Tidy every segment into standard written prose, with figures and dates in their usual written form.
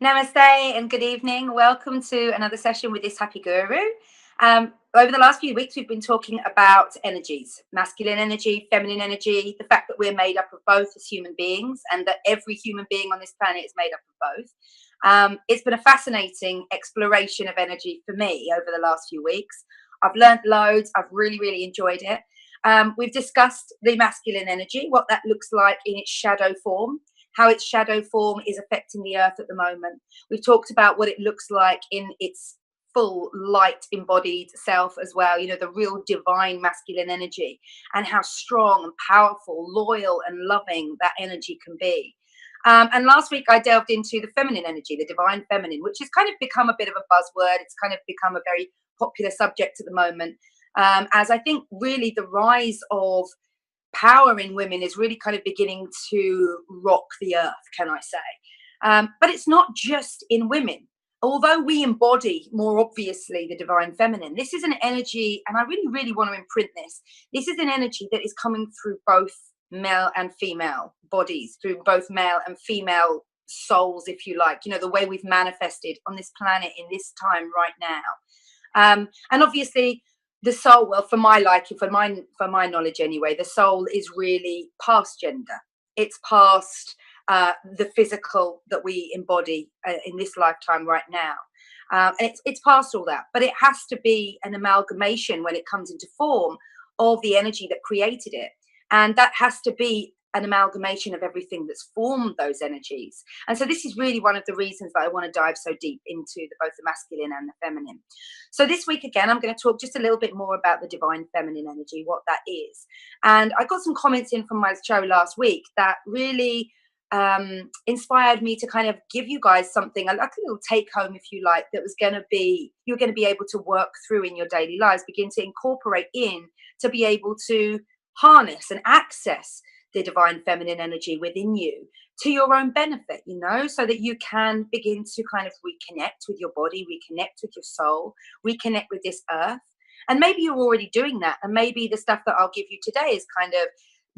Namaste and good evening. Welcome to another session with this happy guru. Over the last few weeks, we've been talking about energies, masculine energy, feminine energy, the fact that we're made up of both as human beings and that every human being on this planet is made up of both. It's been a fascinating exploration of energy for me over the last few weeks. I've learned loads. I've really enjoyed it. We've discussed the masculine energy, what that looks like in its shadow form, how its shadow form is affecting the earth at the moment. We've talked about what it looks like in its full light embodied self as well, the real divine masculine energy, and how strong and powerful, loyal and loving that energy can be. And last week I delved into the feminine energy, the divine feminine, which has kind of become a bit of a buzzword. It's kind of become a very popular subject at the moment, as I think really the rise of power in women is really kind of beginning to rock the earth, can I say? But it's not just in women. Although we embody more obviously the divine feminine, this is an energy, and I really want to imprint this. This is an energy that is coming through both male and female bodies, through both male and female souls, if you like, the way we've manifested on this planet in this time right now. And obviously, the soul, well, for my liking, for my knowledge anyway, the soul is really past gender. It's past the physical that we embody in this lifetime right now. And it's past all that, but it has to be an amalgamation when it comes into form of the energy that created it, and that has to be an amalgamation of everything that's formed those energies. And so this is really one of the reasons that I want to dive so deep into both the masculine and the feminine. So this week again, I'm going to talk just a little bit more about the divine feminine energy, what that is. And I got some comments in from my show last week that really inspired me to kind of give you guys something, like a little take home, if you like, that was going to be, you're going to be able to work through in your daily lives, begin to incorporate in, to be able to harness and access the divine feminine energy within you to your own benefit, so that you can begin to kind of reconnect with your body, reconnect with your soul, reconnect with this earth. And maybe you're already doing that. And maybe the stuff that I'll give you today is kind of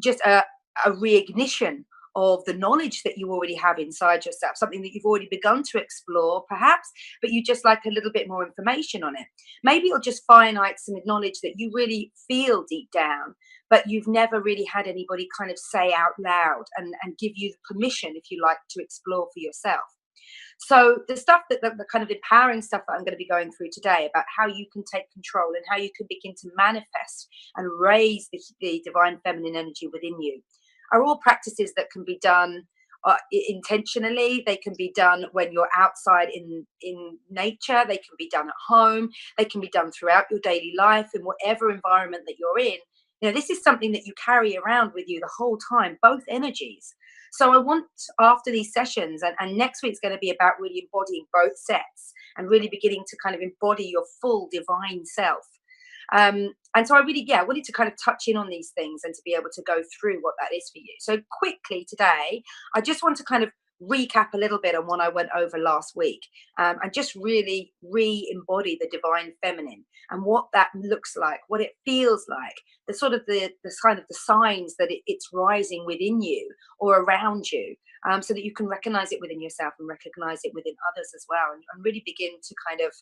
just a reignition of the knowledge that you already have inside yourself, something that you've already begun to explore, perhaps, but you just like a little bit more information on it. Maybe you'll just finite some knowledge that you really feel deep down, but you've never really had anybody kind of say out loud and give you the permission, if you like, to explore for yourself. So the stuff the kind of empowering stuff that I'm going to be going through today about how you can take control and how you can begin to manifest and raise the divine feminine energy within you are all practices that can be done intentionally. They can be done when you're outside in nature. They can be done at home. They can be done throughout your daily life in whatever environment that you're in. This is something that you carry around with you the whole time, both energies. So I want, after these sessions, and next week's going to be about really embodying both sets and really beginning to kind of embody your full divine self. And so I really, yeah, I wanted to kind of touch in on these things and to be able to go through what that is for you. So quickly today, I just want to kind of recap a little bit on what I went over last week, and just really re-embody the divine feminine and what that looks like, what it feels like, the sort of the kind of the signs that it's rising within you or around you, so that you can recognize it within yourself and recognize it within others as well, and really begin to kind of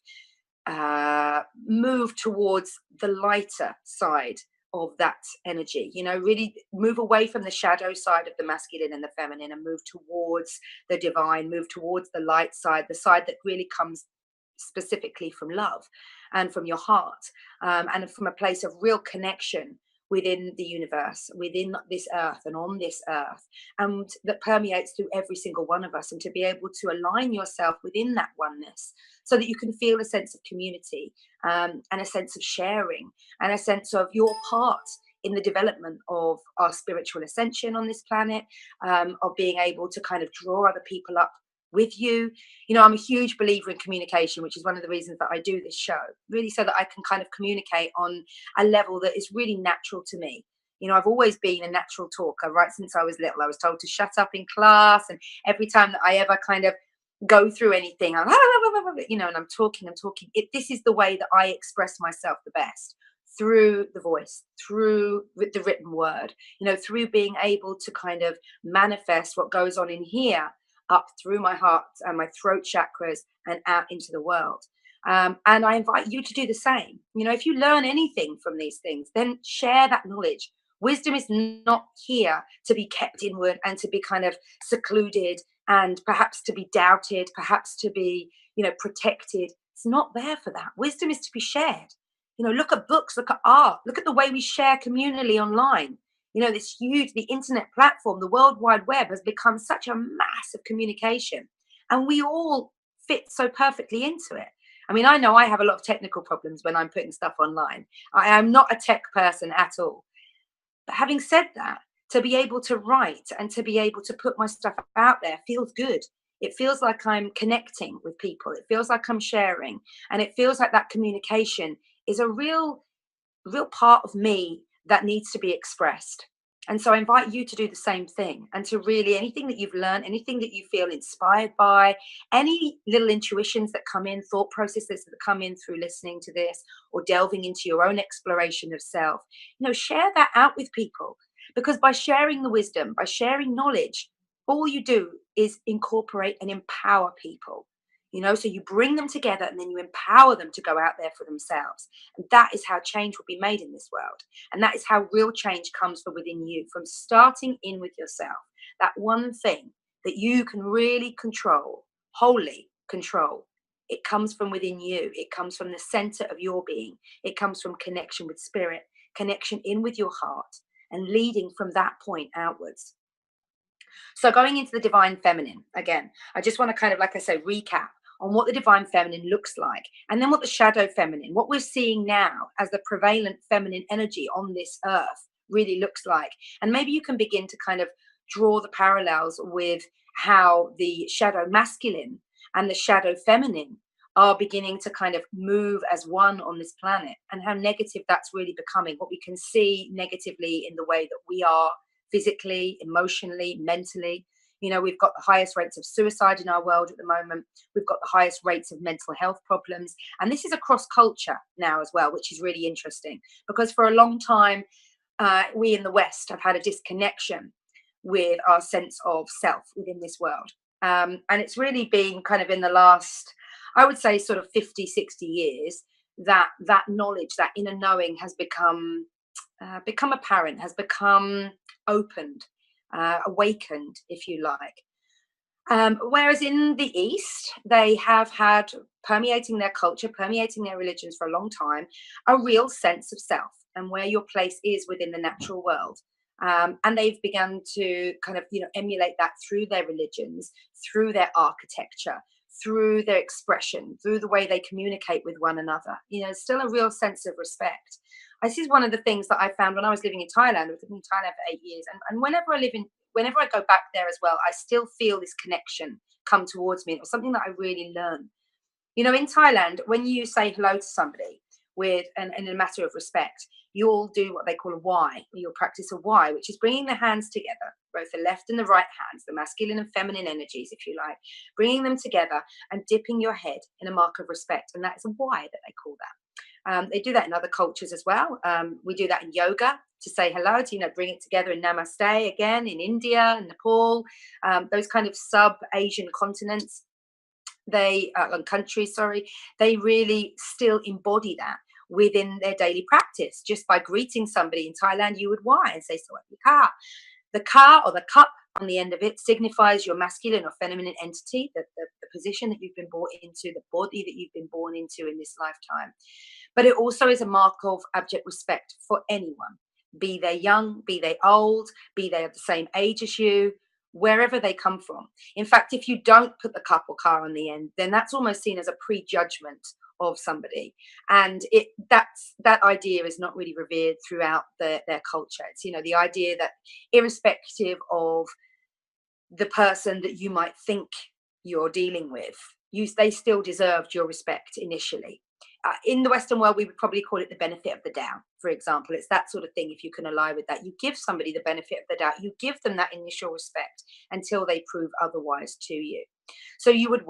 move towards the lighter side of that energy, really move away from the shadow side of the masculine and the feminine and move towards the divine, move towards the light side, the side that really comes specifically from love and from your heart, and from a place of real connection within the universe, within this earth and on this earth, and that permeates through every single one of us, and to be able to align yourself within that oneness so that you can feel a sense of community, and a sense of sharing and a sense of your part in the development of our spiritual ascension on this planet, of being able to kind of draw other people up with you. I'm a huge believer in communication, which is one of the reasons that I do this show, really so that I can kind of communicate on a level that is really natural to me. I've always been a natural talker right since I was little. I was told to shut up in class, and every time that I ever kind of go through anything, and I'm talking. This is the way that I express myself the best, through the voice, through the written word, through being able to kind of manifest what goes on in here up through my heart and my throat chakras and out into the world. And I invite you to do the same. You know, if you learn anything from these things, then share that knowledge. Wisdom is not here to be kept inward and to be kind of secluded and perhaps to be doubted, perhaps to be, protected. It's not there for that. Wisdom is to be shared. Look at books, look at art, look at the way we share communally online. This huge, the internet platform, the World Wide Web has become such a mass of communication, and we all fit so perfectly into it. I mean, I know I have a lot of technical problems when I'm putting stuff online. I am not a tech person at all. But having said that, to be able to write and to be able to put my stuff out there feels good. It feels like I'm connecting with people. It feels like I'm sharing. And it feels like that communication is a real part of me that needs to be expressed. And so I invite you to do the same thing and to really, anything that you've learned, anything that you feel inspired by, any little intuitions that come in, thought processes that come in through listening to this or delving into your own exploration of self, share that out with people. Because by sharing the wisdom, by sharing knowledge, all you do is incorporate and empower people. So you bring them together and then you empower them to go out there for themselves. And that is how change will be made in this world. And that is how real change comes from within you, from starting in with yourself. That one thing that you can really control, wholly control. It comes from within you. It comes from the center of your being. It comes from connection with spirit, connection in with your heart, and leading from that point outwards. So going into the divine feminine, again, I just want to kind of, like I say, recap on what the divine feminine looks like, and then what the shadow feminine, what we're seeing now as the prevalent feminine energy on this earth really looks like. And maybe you can begin to kind of draw the parallels with how the shadow masculine and the shadow feminine are beginning to kind of move as one on this planet, and how negative that's really becoming. What we can see negatively in the way that we are physically, emotionally, mentally. We've got the highest rates of suicide in our world at the moment. We've got the highest rates of mental health problems. And this is across culture now as well, which is really interesting, because for a long time, we in the West have had a disconnection with our sense of self within this world. And it's really been kind of in the last, I would say, sort of 50, 60 years, that knowledge, that inner knowing has become apparent, has become opened, awakened, if you like. Whereas in the East, they have had, permeating their culture, permeating their religions for a long time, a real sense of self and where your place is within the natural world. And they've begun to kind of, emulate that through their religions, through their architecture, through their expression, through the way they communicate with one another. Still a real sense of respect. This is one of the things that I found when I was living in Thailand. I was living in Thailand for 8 years, and whenever I go back there as well, I still feel this connection come towards me. It was something that I really learned. In Thailand, when you say hello to somebody in a matter of respect, you'll do what they call a Y. You'll practice a Y, which is bringing the hands together, both the left and the right hands, the masculine and feminine energies, if you like, bringing them together and dipping your head in a mark of respect. And that is a Y that they call that. They do that in other cultures as well. We do that in yoga to say hello, to bring it together in Namaste again in India and Nepal, those kind of sub-Asian continents. Countries, they really still embody that within their daily practice. Just by greeting somebody in Thailand, you would Y and say Sawadee ka. The ka, or the cup on the end of it, signifies your masculine or feminine entity, the position that you've been brought into, the body that you've been born into in this lifetime. But it also is a mark of abject respect for anyone, be they young, be they old, be they of the same age as you, wherever they come from. In fact, if you don't put the cup or car on the end, then that's almost seen as a prejudgment of somebody. And that idea is not really revered throughout their culture. It's, the idea that irrespective of the person that you might think you're dealing with, they still deserved your respect initially. In the Western world, we would probably call it the benefit of the doubt, for example. It's that sort of thing. If you can ally with that, you give somebody the benefit of the doubt. You give them that initial respect until they prove otherwise to you. So you would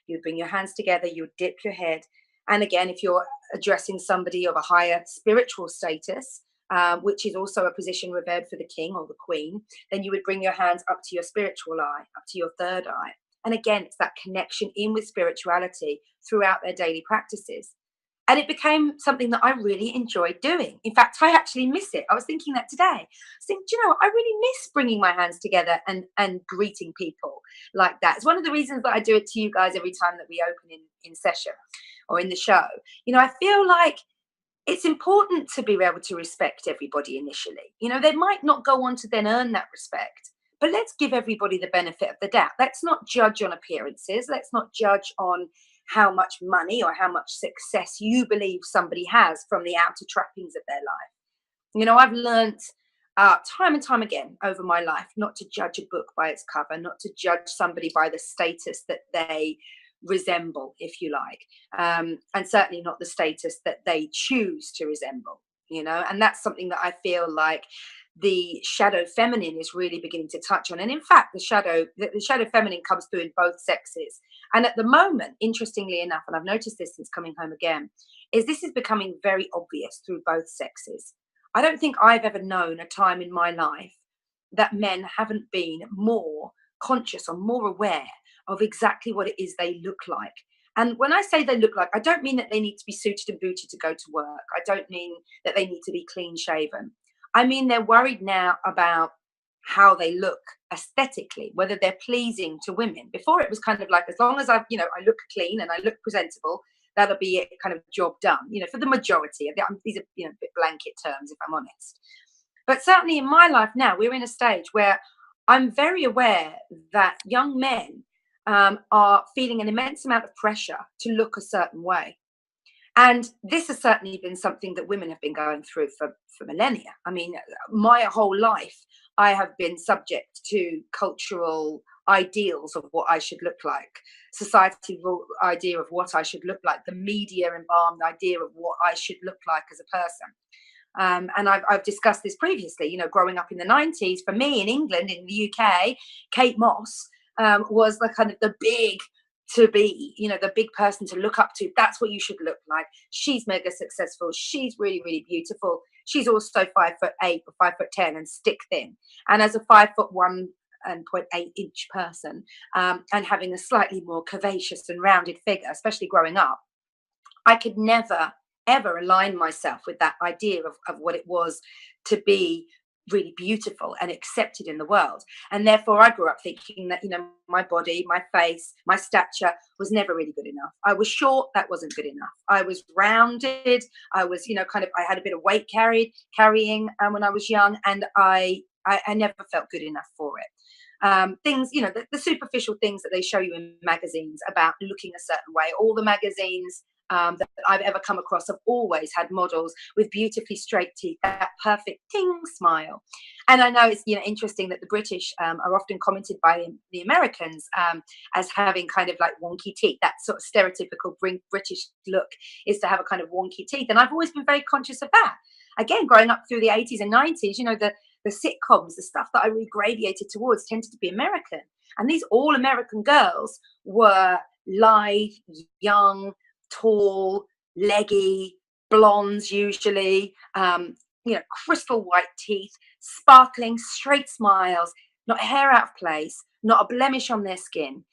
you'd bring your hands together, you would dip your head. And again, if you're addressing somebody of a higher spiritual status, which is also a position revered for the king or the queen, then you would bring your hands up to your spiritual eye, up to your third eye. And again, it's that connection in with spirituality throughout their daily practices. And it became something that I really enjoyed doing. In fact, I actually miss it. I was thinking that today. I was thinking, do you know what? I really miss bringing my hands together and greeting people like that. It's one of the reasons that I do it to you guys every time that we open in session or in the show. I feel like it's important to be able to respect everybody initially. They might not go on to then earn that respect, but let's give everybody the benefit of the doubt. Let's not judge on appearances. Let's not judge on how much money or how much success you believe somebody has from the outer trappings of their life. I've learned time and time again over my life not to judge a book by its cover, not to judge somebody by the status that they resemble, if you like, and certainly not the status that they choose to resemble. And that's something that I feel like the shadow feminine is really beginning to touch on. And in fact, the shadow feminine comes through in both sexes. And at the moment, interestingly enough, and I've noticed this since coming home again, is this is becoming very obvious through both sexes. I don't think I've ever known a time in my life that men haven't been more conscious or more aware of exactly what it is they look like. And when I say they look like, I don't mean that they need to be suited and booted to go to work. I don't mean that they need to be clean shaven. I mean, they're worried now about how they look aesthetically, whether they're pleasing to women. Before it was kind of like, as long as I look clean and I look presentable, that'll be a kind of job done, for the majority. These are, a bit blanket terms, if I'm honest. But certainly in my life now, we're in a stage where I'm very aware that young men are feeling an immense amount of pressure to look a certain way. And this has certainly been something that women have been going through for millennia. I mean, my whole life, I have been subject to cultural ideals of what I should look like, societal idea of what I should look like, the media embalmed idea of what I should look like as a person. And I've discussed this previously, growing up in the 90s, for me in England, in the UK, Kate Moss was the kind of the big to be, the big person to look up to. That's what you should look like. She's mega successful. She's really, really beautiful. She's also 5'8" or 5'10" and stick thin. And as a 5'1" and 0.8-inch person, and having a slightly more curvaceous and rounded figure, especially growing up, I could never, ever align myself with that idea of what it was to be really beautiful and accepted in the world. And therefore I grew up thinking that, my body, my face, my stature was never really good enough. I was short, that wasn't good enough. I was rounded, I was, I had a bit of weight carrying when I was young, and I never felt good enough for it. Things, the superficial things that they show you in magazines about looking a certain way. All the magazines that I've ever come across have always had models with beautifully straight teeth, that perfect ting smile. And I know it's interesting that the British are often commented by the Americans as having kind of like wonky teeth. That sort of stereotypical British look is to have a kind of wonky teeth. And I've always been very conscious of that. Again, growing up through the 80s and 90s, the sitcoms, the stuff that I really gravitated towards tended to be American. And these all American girls were lithe, young, tall, leggy, blondes usually, crystal white teeth, sparkling, straight smiles, not a hair out of place, not a blemish on their skin.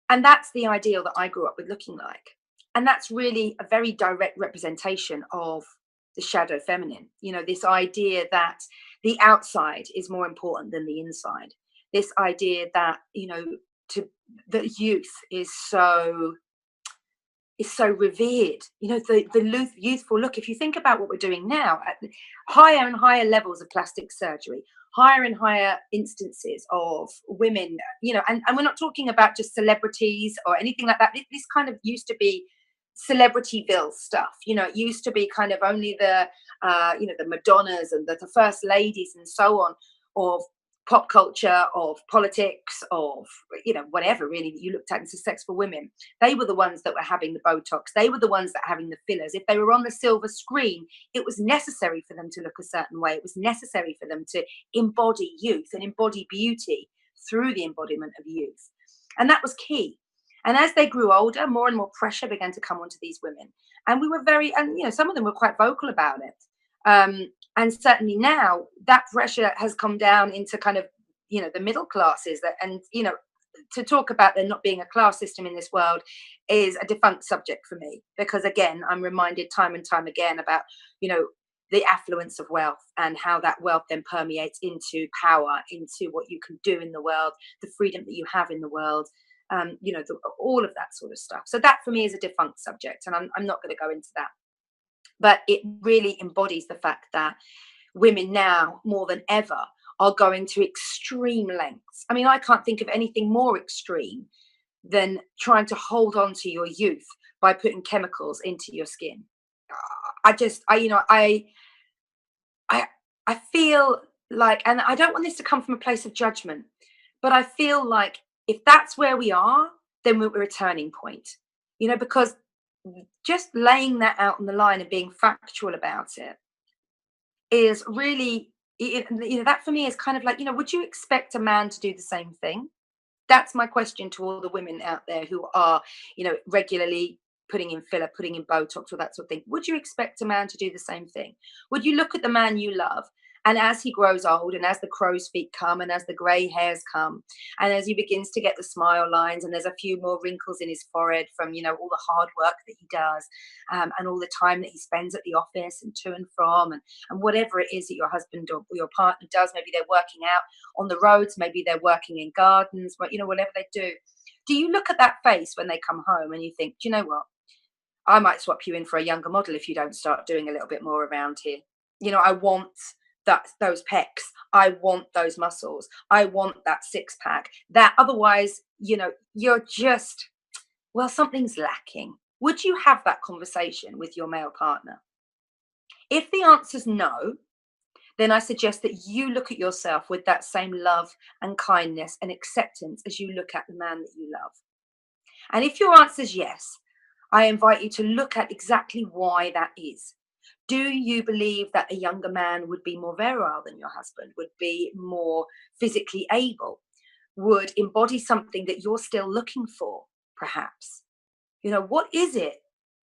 And that's the ideal that I grew up with looking like. And that's really a very direct representation of the shadow feminine. This idea that the outside is more important than the inside. This idea that, the youth is so revered, the youthful look. If you think about what we're doing now, at higher and higher levels of plastic surgery, higher and higher instances of women, and we're not talking about just celebrities or anything like that. This kind of used to be Celebrityville stuff. It used to be kind of only the Madonnas and the first ladies and so on of pop culture, of politics, of whatever really you looked at in sex for women. They were the ones that were having the Botox. They were the ones that were having the fillers. If they were on the silver screen, it was necessary for them to look a certain way. It was necessary for them to embody youth and embody beauty through the embodiment of youth. And that was key. And as they grew older, more and more pressure began to come onto these women. And we were some of them were quite vocal about it. And certainly now that pressure has come down into kind of, the middle classes, that, and to talk about there not being a class system in this world is a defunct subject for me, because again, I'm reminded time and time again about, you know, the affluence of wealth and how that wealth then permeates into power, into what you can do in the world, the freedom that you have in the world, all of that sort of stuff. So that for me is a defunct subject, and I'm not going to go into that. But it really embodies the fact that women now more than ever are going to extreme lengths. I mean, I can't think of anything more extreme than trying to hold on to your youth by putting chemicals into your skin. I just, I, I feel like, and I don't want this to come from a place of judgment, but I feel like if that's where we are, then we're a turning point, because just laying that out on the line and being factual about it is really, that for me is kind of like, would you expect a man to do the same thing? That's my question to all the women out there who are, regularly putting in filler, putting in Botox, or that sort of thing. Would you expect a man to do the same thing? Would you look at the man you love, and as he grows old, and as the crow's feet come, and as the grey hairs come, and as he begins to get the smile lines, and there's a few more wrinkles in his forehead from, all the hard work that he does, and all the time that he spends at the office and to and from, and whatever it is that your husband or your partner does, maybe they're working out on the roads, maybe they're working in gardens, but whatever they do you look at that face when they come home and you think, do you know what, I might swap you in for a younger model if you don't start doing a little bit more around here. I want those pecs, I want those muscles, I want that six pack, that otherwise, you're just, well, something's lacking. Would you have that conversation with your male partner? If the answer's no, then I suggest that you look at yourself with that same love and kindness and acceptance as you look at the man that you love. And if your answer is yes, I invite you to look at exactly why that is. Do you believe that a younger man would be more virile than your husband, would be more physically able, would embody something that you're still looking for, perhaps? What is it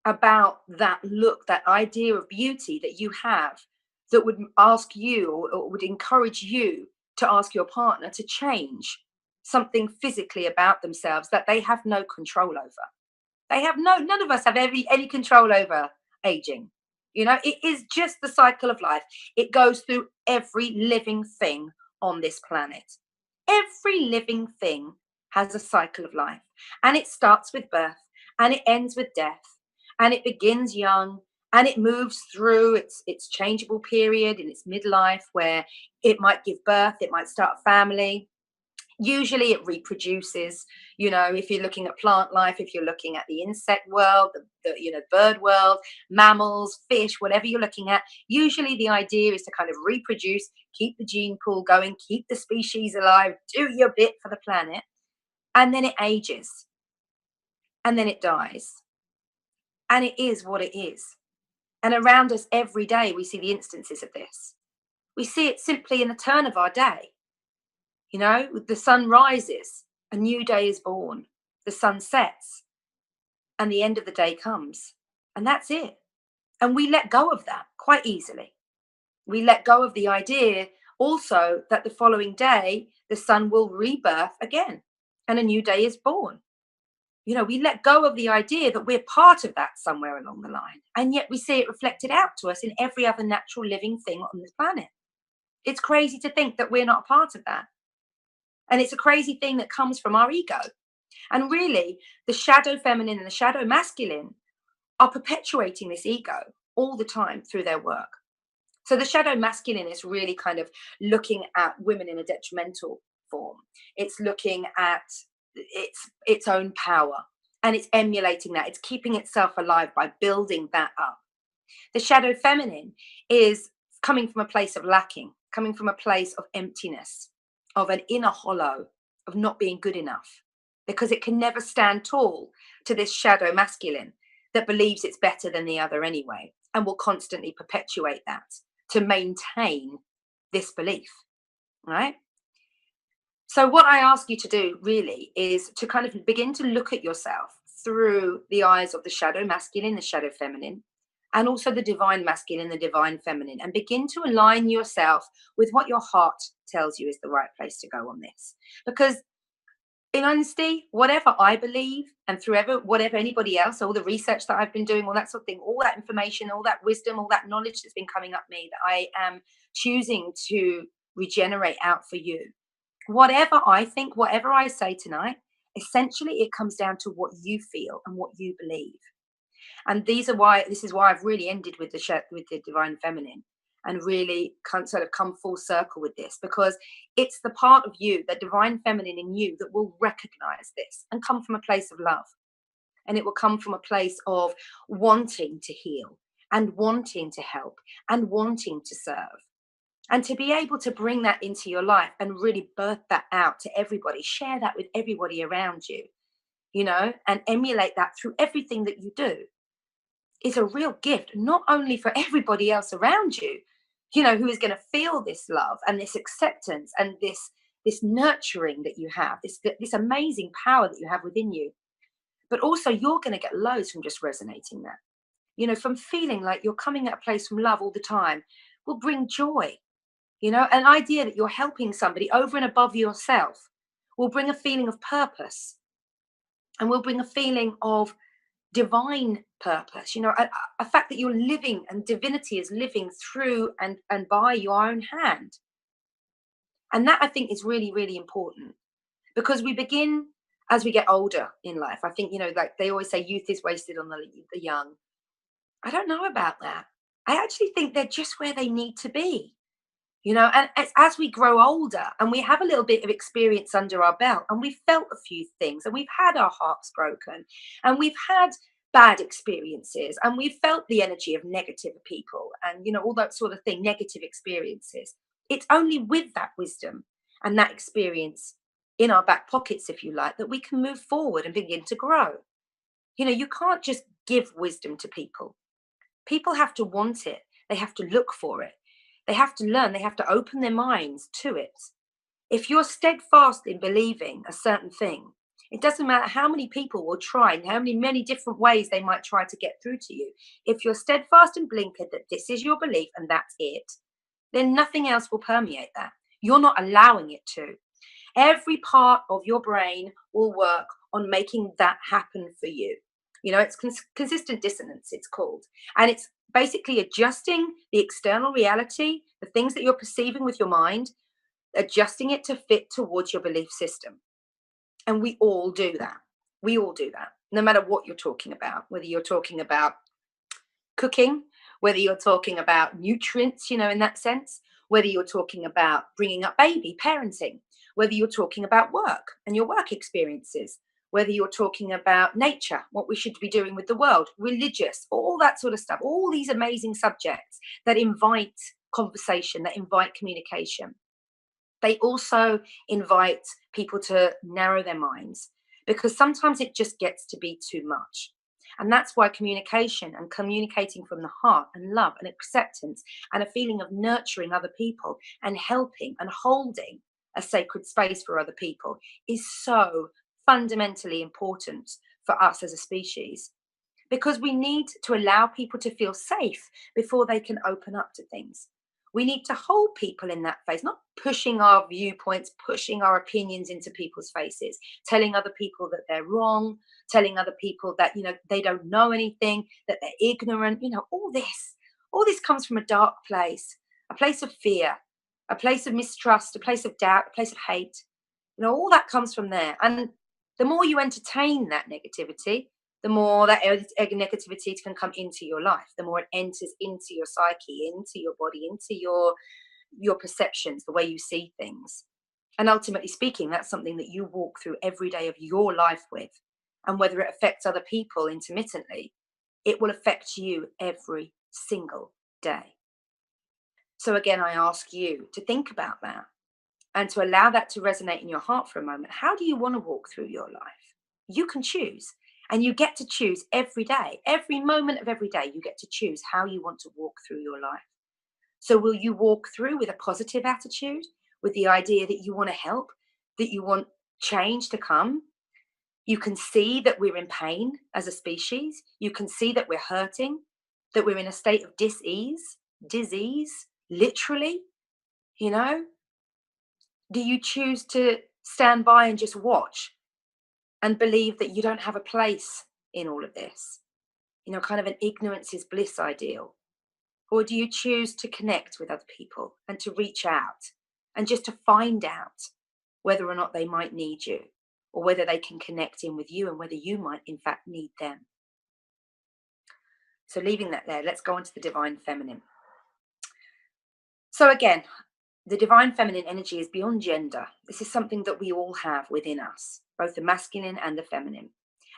about that look, that idea of beauty that you have, that would ask you, or would encourage you to ask your partner to change something physically about themselves that they have no control over? None of us have any control over aging. It is just the cycle of life. It goes through every living thing on this planet. Every living thing has a cycle of life, and it starts with birth, and it ends with death, and it begins young, and it moves through its changeable period in its midlife, where it might give birth, it might start a family. Usually it reproduces. If you're looking at plant life, if you're looking at the insect world, the bird world, mammals, fish, whatever you're looking at, usually the idea is to kind of reproduce, keep the gene pool going, keep the species alive, do your bit for the planet, and then it ages, and then it dies, and it is what it is. And around us every day we see the instances of this. We see it simply in the turn of our day. The sun rises, a new day is born, the sun sets, and the end of the day comes. And that's it. And we let go of that quite easily. We let go of the idea also that the following day, the sun will rebirth again and a new day is born. We let go of the idea that we're part of that somewhere along the line. And yet we see it reflected out to us in every other natural living thing on this planet. It's crazy to think that we're not a part of that. And it's a crazy thing that comes from our ego. And really, the shadow feminine and the shadow masculine are perpetuating this ego all the time through their work. So the shadow masculine is really kind of looking at women in a detrimental form. It's looking at its own power, and it's emulating that. It's keeping itself alive by building that up. The shadow feminine is coming from a place of lacking, coming from a place of emptiness, of an inner hollow, of not being good enough, because it can never stand tall to this shadow masculine that believes it's better than the other anyway, and will constantly perpetuate that to maintain this belief, right? So what I ask you to do really is to kind of begin to look at yourself through the eyes of the shadow masculine, the shadow feminine, and also the divine masculine, the divine feminine, and begin to align yourself with what your heart tells you is the right place to go on this. Because in honesty, whatever I believe, and through whatever anybody else, all the research that I've been doing, all that sort of thing, all that information, all that wisdom, all that knowledge that's been coming up me that I am choosing to regenerate out for you. Whatever I think, whatever I say tonight, essentially it comes down to what you feel and what you believe. And this is why I've really ended with with the divine feminine, and really sort of come full circle with this, because it's the part of you, the divine feminine in you, that will recognize this and come from a place of love. And it will come from a place of wanting to heal and wanting to help and wanting to serve. And to be able to bring that into your life and really birth that out to everybody, share that with everybody around you, and emulate that through everything that you do, is a real gift, not only for everybody else around you, who is going to feel this love and this acceptance and this nurturing that you have, this amazing power that you have within you, but also you're going to get loads from just resonating that. From feeling like you're coming at a place from love all the time will bring joy. An idea that you're helping somebody over and above yourself will bring a feeling of purpose, and will bring a feeling of divine purpose, a fact that you're living and divinity is living through and by your own hand. And that, I think, is really, really important, because we begin as we get older in life. I think, like they always say, youth is wasted on the young. I don't know about that. I actually think they're just where they need to be. And as we grow older and we have a little bit of experience under our belt, and we've felt a few things, and we've had our hearts broken, and we've had bad experiences, and we've felt the energy of negative people, and all that sort of thing, negative experiences, it's only with that wisdom and that experience in our back pockets, if you like, that we can move forward and begin to grow. You can't just give wisdom to people. People have to want it. They have to look for it. They have to learn, they have to open their minds to it. If you're steadfast in believing a certain thing, it doesn't matter how many people will try and how many different ways they might try to get through to you. If you're steadfast and blinkered that this is your belief and that's it, then nothing else will permeate that. You're not allowing it to. Every part of your brain will work on making that happen for you. It's consistent dissonance, it's called. And it's basically adjusting the external reality, the things that you're perceiving with your mind, adjusting it to fit towards your belief system. And we all do that. We all do that, no matter what you're talking about, whether you're talking about cooking, whether you're talking about nutrients, in that sense, whether you're talking about bringing up baby, parenting, whether you're talking about work and your work experiences, whether you're talking about nature, what we should be doing with the world, religious, all that sort of stuff, all these amazing subjects that invite conversation, that invite communication. They also invite people to narrow their minds, because sometimes it just gets to be too much. And that's why communication and communicating from the heart and love and acceptance and a feeling of nurturing other people and helping and holding a sacred space for other people is so fundamentally important for us as a species, because we need to allow people to feel safe before they can open up to things. We need to hold people in that phase, not pushing our viewpoints, pushing our opinions into people's faces, telling other people that they're wrong, telling other people that, they don't know anything, that they're ignorant, all this comes from a dark place, a place of fear, a place of mistrust, a place of doubt, a place of hate. All that comes from there. And the more you entertain that negativity, the more that negativity can come into your life, the more it enters into your psyche, into your body, into your perceptions, the way you see things. And ultimately speaking, that's something that you walk through every day of your life with. And whether it affects other people intermittently, it will affect you every single day. So again, I ask you to think about that and to allow that to resonate in your heart for a moment. How do you want to walk through your life? You can choose. And you get to choose every day, every moment of every day, you get to choose how you want to walk through your life. So will you walk through with a positive attitude, with the idea that you want to help, that you want change to come? You can see that we're in pain as a species. You can see that we're hurting. that we're in a state of disease, literally, you know? Do you choose to stand by and just watch and believe that you don't have a place in all of this? Kind of an ignorance is bliss ideal. Or do you choose to connect with other people and to reach out and just to find out whether or not they might need you, or whether they can connect in with you, and whether you might in fact need them? So leaving that there, let's go on to the divine feminine. So again, the divine feminine energy is beyond gender. This is something that we all have within us, both the masculine and the feminine.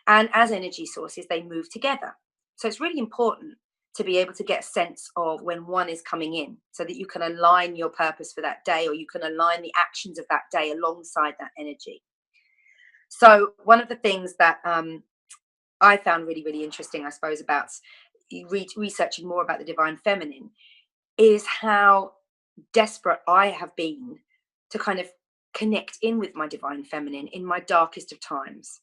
And as energy sources, they move together. So it's really important to be able to get a sense of when one is coming in, so that you can align your purpose for that day, or you can align the actions of that day alongside that energy. So one of the things that I found really, really interesting, I suppose, about researching more about the divine feminine is how desperate I have been to kind of connect in with my divine feminine in my darkest of times.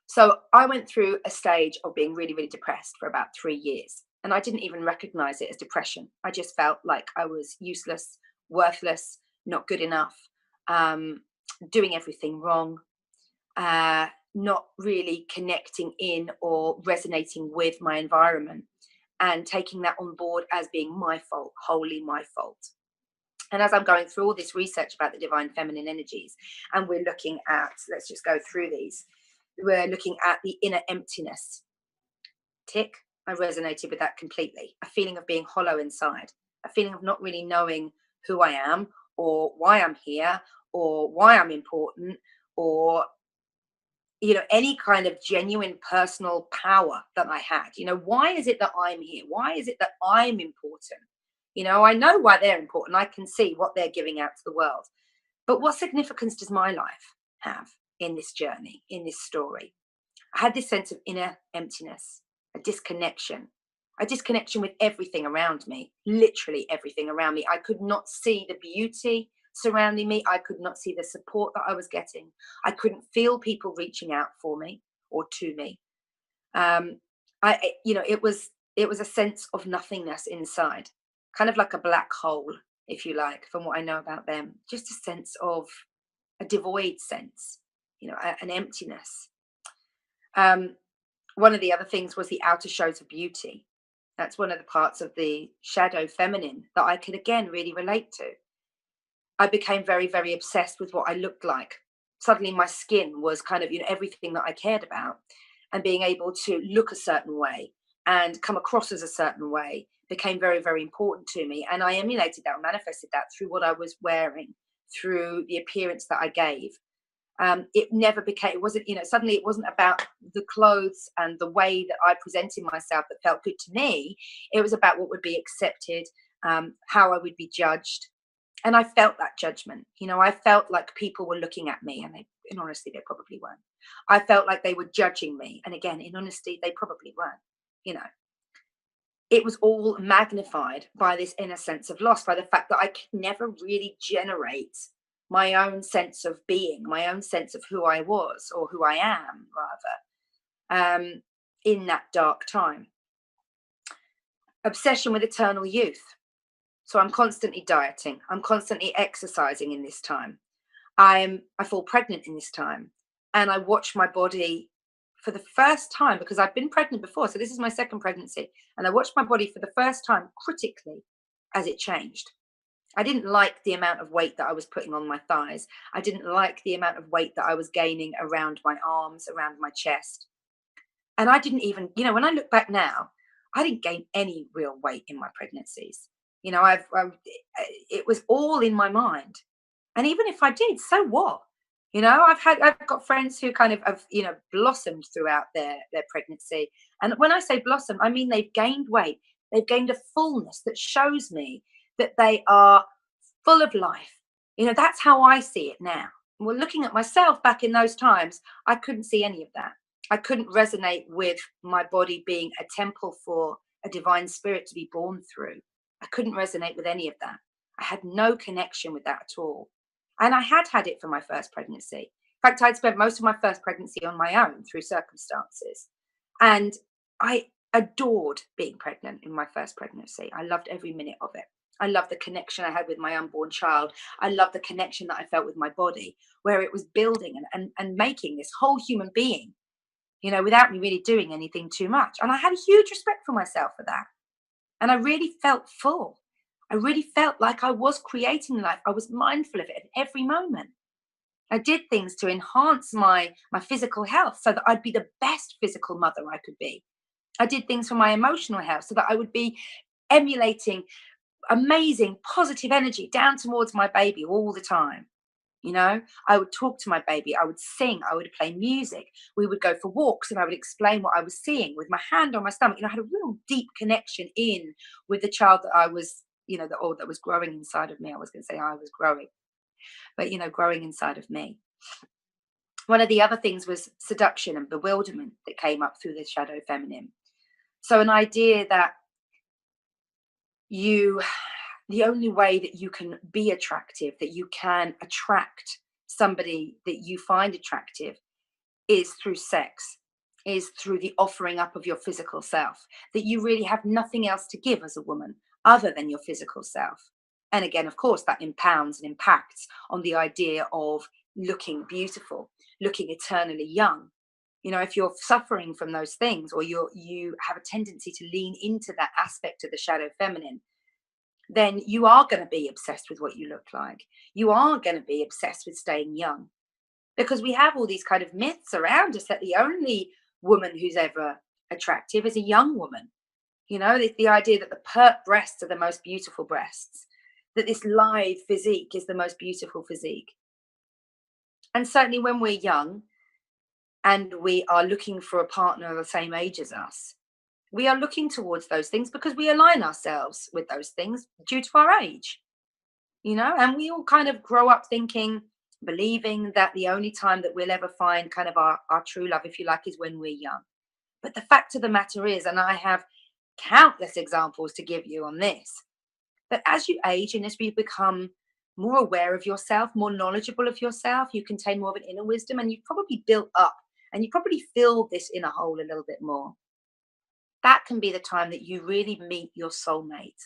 So I went through a stage of being really, really depressed for about 3 years. And I didn't even recognize it as depression. I just felt like I was useless, worthless, not good enough, doing everything wrong, not really connecting in or resonating with my environment, and taking that on board as being my fault, wholly my fault. And as I'm going through all this research about the divine feminine energies, and we're looking at, let's just go through these, we're looking at the inner emptiness. Tick, I resonated with that completely. A feeling of being hollow inside, a feeling of not really knowing who I am, or why I'm here, or why I'm important, or any kind of genuine personal power that I had. Why is it that I'm here? Why is it that I'm important? I know why they're important. I can see what they're giving out to the world. But what significance does my life have in this journey, in this story? I had this sense of inner emptiness, a disconnection with everything around me, literally everything around me. I could not see the beauty surrounding me. I could not see the support that I was getting. I couldn't feel people reaching out for me or to me. It was a sense of nothingness inside, kind of like a black hole, if you like, from what I know about them. Just a sense of a devoid sense, an emptiness. One of the other things was the outer shows of beauty. That's one of the parts of the shadow feminine that I could again really relate to. I became very, very obsessed with what I looked like. Suddenly my skin was kind of, everything that I cared about, and being able to look a certain way and come across as a certain way became very, very important to me. And I emulated that, manifested that through what I was wearing, through the appearance that I gave. It never became, it wasn't, suddenly it wasn't about the clothes and the way that I presented myself that felt good to me. It was about what would be accepted, how I would be judged. And I felt that judgment. I felt like people were looking at me, and in honesty, they probably weren't. I felt like they were judging me. And again, in honesty, they probably weren't. It was all magnified by this inner sense of loss, by the fact that I could never really generate my own sense of being, my own sense of who I was, or who I am, rather, in that dark time. Obsession with eternal youth. So I'm constantly dieting. I'm constantly exercising in this time. I fall pregnant in this time, and I watch my body for the first time, because I've been pregnant before. So this is my second pregnancy, and I watched my body for the first time critically as it changed. I didn't like the amount of weight that I was putting on my thighs. I didn't like the amount of weight that I was gaining around my arms, around my chest. And I didn't even, when I look back now, I didn't gain any real weight in my pregnancies. It was all in my mind. And even if I did, so what? I've got friends who kind of have, blossomed throughout their pregnancy. And when I say blossom, I mean they've gained weight. They've gained a fullness that shows me that they are full of life. That's how I see it now. Well, looking at myself back in those times, I couldn't see any of that. I couldn't resonate with my body being a temple for a divine spirit to be born through. I couldn't resonate with any of that. I had no connection with that at all. And I had it for my first pregnancy. In fact, I'd spent most of my first pregnancy on my own through circumstances. And I adored being pregnant in my first pregnancy. I loved every minute of it. I loved the connection I had with my unborn child. I loved the connection that I felt with my body, where it was building and making this whole human being, without me really doing anything too much. And I had a huge respect for myself for that. And I really felt full. I really felt like I was creating life. I was mindful of it at every moment. I did things to enhance my physical health so that I'd be the best physical mother I could be. I did things for my emotional health so that I would be emulating amazing positive energy down towards my baby all the time. I would talk to my baby, I would sing, I would play music, we would go for walks, and I would explain what I was seeing with my hand on my stomach. I had a real deep connection in with the child that I was, that was growing inside of me. I was going to say I was growing, but growing inside of me. One of the other things was seduction and bewilderment that came up through the shadow feminine. So an idea that the only way that you can be attractive, that you can attract somebody that you find attractive, is through sex, is through the offering up of your physical self, that you really have nothing else to give as a woman other than your physical self. And again, of course, that impounds and impacts on the idea of looking beautiful, looking eternally young. If you're suffering from those things, or you have a tendency to lean into that aspect of the shadow feminine, then you are going to be obsessed with what you look like. You are going to be obsessed with staying young, because we have all these kind of myths around us that the only woman who's ever attractive is a young woman. The idea that the pert breasts are the most beautiful breasts, that this lithe physique is the most beautiful physique. And certainly when we're young and we are looking for a partner the same age as us, we are looking towards those things because we align ourselves with those things due to our age, and we all kind of grow up thinking, believing that the only time that we'll ever find kind of our true love, if you like, is when we're young. But the fact of the matter is, and I have countless examples to give you on this, that as you age and as you become more aware of yourself, more knowledgeable of yourself, you contain more of an inner wisdom, and you've probably built up and you probably filled this inner hole a little bit more. That can be the time that you really meet your soulmate,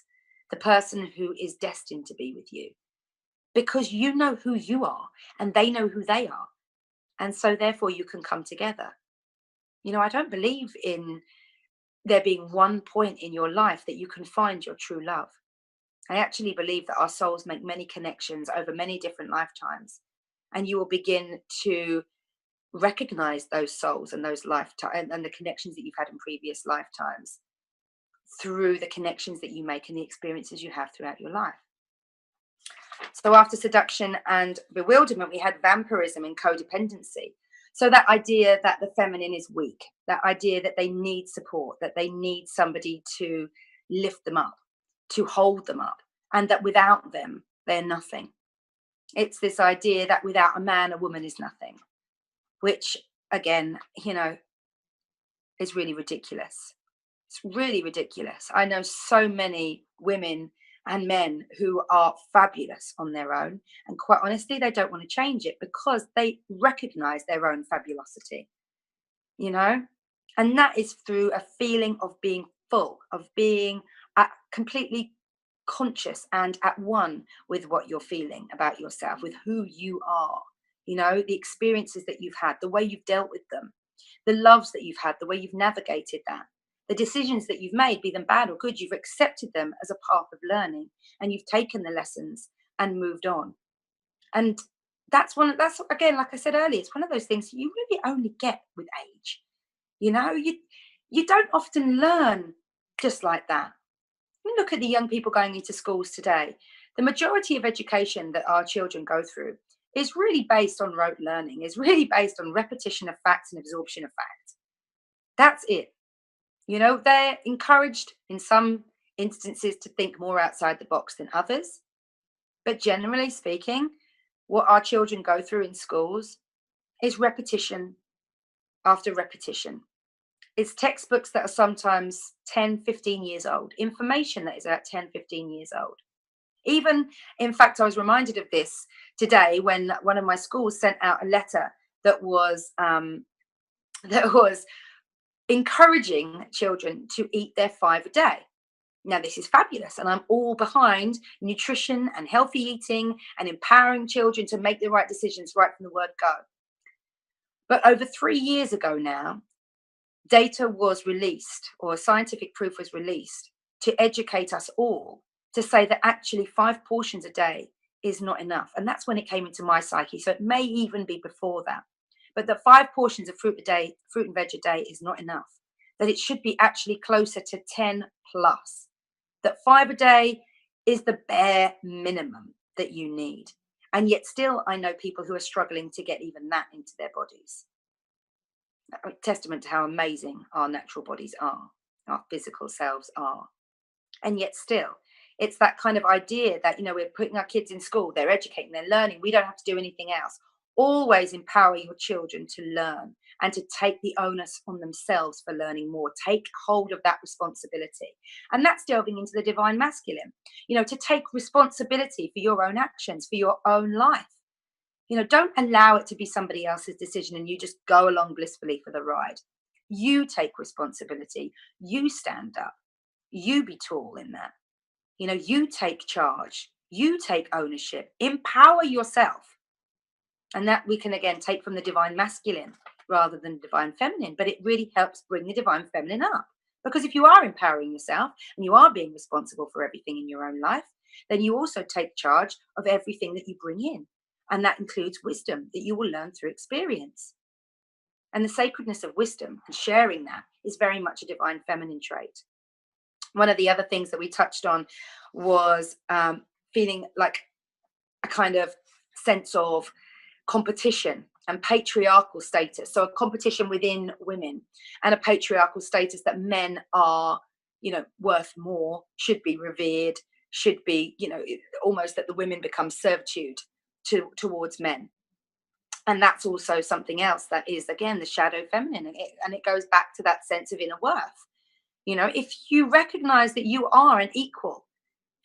the person who is destined to be with you, because you know who you are and they know who they are. And so therefore you can come together. I don't believe in there being one point in your life that you can find your true love. I actually believe that our souls make many connections over many different lifetimes, and you will begin to recognize those souls and those lifetimes and the connections that you've had in previous lifetimes through the connections that you make and the experiences you have throughout your life. So after seduction and bewilderment, we had vampirism and codependency. So that idea that the feminine is weak, that idea that they need support, that they need somebody to lift them up, to hold them up, and that without them, they're nothing. It's this idea that without a man, a woman is nothing, which again, is really ridiculous. It's really ridiculous. I know so many women and men who are fabulous on their own, and quite honestly, they don't want to change it because they recognize their own fabulosity, and that is through a feeling of being full, of being completely conscious and at one with what you're feeling about yourself, with who you are, the experiences that you've had, the way you've dealt with them, the loves that you've had, the way you've navigated that, the decisions that you've made, be them bad or good, you've accepted them as a path of learning, and you've taken the lessons and moved on. And that's again, like I said earlier, it's one of those things you really only get with age. You don't often learn just like that. You look at the young people going into schools today. The majority of education that our children go through is really based on rote learning, is really based on repetition of facts and absorption of facts. That's it. They're encouraged in some instances to think more outside the box than others. But generally speaking, what our children go through in schools is repetition after repetition. It's textbooks that are sometimes 10, 15 years old, information that is about 10, 15 years old. Even, in fact, I was reminded of this today when one of my schools sent out a letter that was encouraging children to eat their 5 a day. Now, this is fabulous, and I'm all behind nutrition and healthy eating and empowering children to make the right decisions right from the word go. But over 3 years ago now, data was released, or scientific proof was released, to educate us all to say that actually 5 portions a day is not enough. And that's when it came into my psyche. So it may even be before that. But that 5 portions of fruit a day, fruit and veg a day, is not enough. That it should be actually closer to 10 plus. That 5 a day is the bare minimum that you need. And yet still, I know people who are struggling to get even that into their bodies. A testament to how amazing our natural bodies are, our physical selves are. And yet still, it's that kind of idea that, we're putting our kids in school, they're educating, they're learning, we don't have to do anything else. Always empower your children to learn and to take the onus on themselves for learning more. Take hold of that responsibility. And that's delving into the divine masculine, to take responsibility for your own actions, for your own life. Don't allow it to be somebody else's decision and you just go along blissfully for the ride. You take responsibility. You stand up. You be tall in that. You take charge. You take ownership. Empower yourself. And that we can, again, take from the divine masculine rather than divine feminine. But it really helps bring the divine feminine up. Because if you are empowering yourself and you are being responsible for everything in your own life, then you also take charge of everything that you bring in. And that includes wisdom that you will learn through experience. And the sacredness of wisdom and sharing that is very much a divine feminine trait. One of the other things that we touched on was feeling like a kind of sense of competition and patriarchal status. So a competition within women and a patriarchal status that men are, worth more, should be revered, should be, almost that the women become servitude towards men. And that's also something else that is, again, the shadow feminine. And it goes back to that sense of inner worth. If you recognize that you are an equal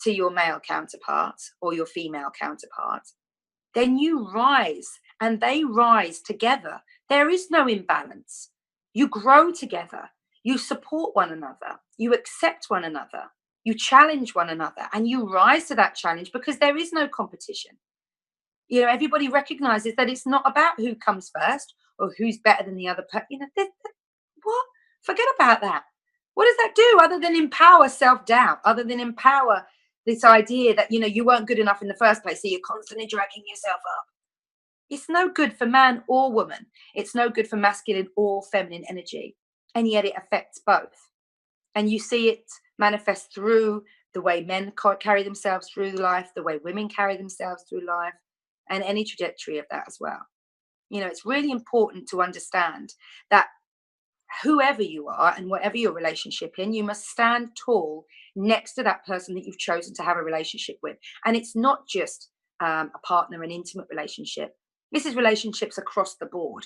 to your male counterparts or your female counterparts, then you rise and they rise together. There is no imbalance. You grow together. You support one another. You accept one another. You challenge one another and you rise to that challenge because there is no competition. Everybody recognizes that it's not about who comes first or who's better than the other person. What? Forget about that. What does that do other than empower self-doubt, other than empower this idea that, you weren't good enough in the first place, so you're constantly dragging yourself up? It's no good for man or woman. It's no good for masculine or feminine energy. And yet it affects both. And you see it manifest through the way men carry themselves through life, the way women carry themselves through life, and any trajectory of that as well. It's really important to understand that whoever you are and whatever your relationship in, you must stand tall next to that person that you've chosen to have a relationship with. And it's not just a partner, an intimate relationship. This is relationships across the board.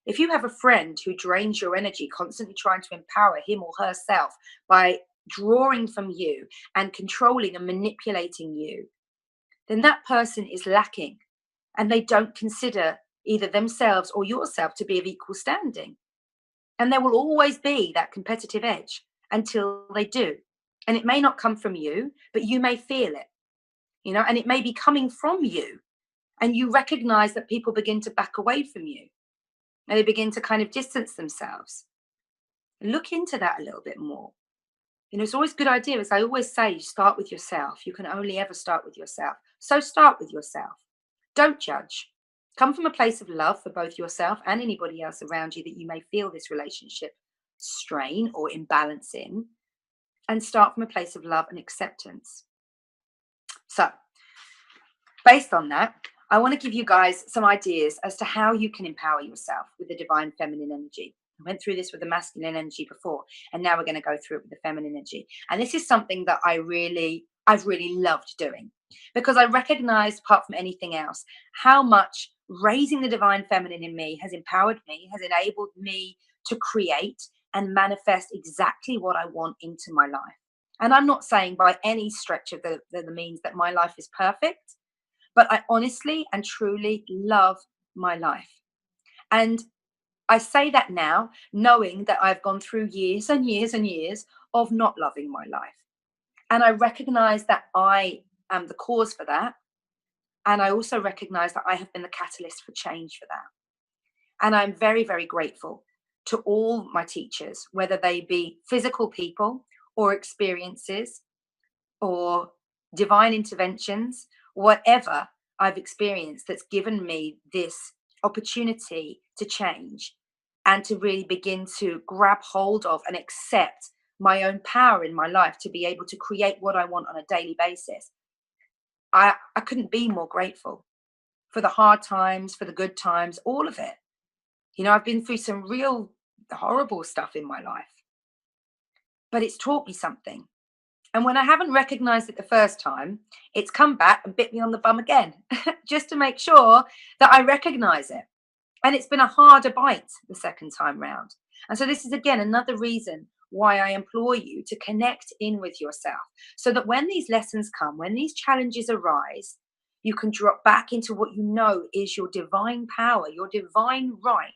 If you have a friend who drains your energy, constantly trying to empower him or herself by drawing from you and controlling and manipulating you, then that person is lacking and they don't consider either themselves or yourself to be of equal standing. And there will always be that competitive edge until they do. And it may not come from you, but you may feel it, and it may be coming from you. And you recognize that people begin to back away from you and they begin to kind of distance themselves. Look into that a little bit more. It's always a good idea, as I always say, you start with yourself. You can only ever start with yourself. So start with yourself. Don't judge. Come from a place of love for both yourself and anybody else around you that you may feel this relationship strain or imbalance in, and start from a place of love and acceptance. So, based on that, I want to give you guys some ideas as to how you can empower yourself with the divine feminine energy. I went through this with the masculine energy before, and now we're going to go through it with the feminine energy. And this is something that I've really loved doing, because I recognized, apart from anything else, how much raising the divine feminine in me has empowered me, has enabled me to create and manifest exactly what I want into my life. And I'm not saying by any stretch of the means that my life is perfect, but I honestly and truly love my life. And I say that now, knowing that I've gone through years and years and years of not loving my life. And I recognize that I am the cause for that. And I also recognize that I have been the catalyst for change for that. And I'm very, very grateful to all my teachers, whether they be physical people or experiences or divine interventions, whatever I've experienced that's given me this opportunity to change and to really begin to grab hold of and accept my own power in my life to be able to create what I want on a daily basis. I couldn't be more grateful for the hard times, for the good times, all of it. I've been through some real horrible stuff in my life, but it's taught me something. And when I haven't recognized it the first time, it's come back and bit me on the bum again, just to make sure that I recognize it. And it's been a harder bite the second time round. And so, this is again another reason why I implore you to connect in with yourself so that when these lessons come, when these challenges arise, you can drop back into what you know is your divine power, your divine right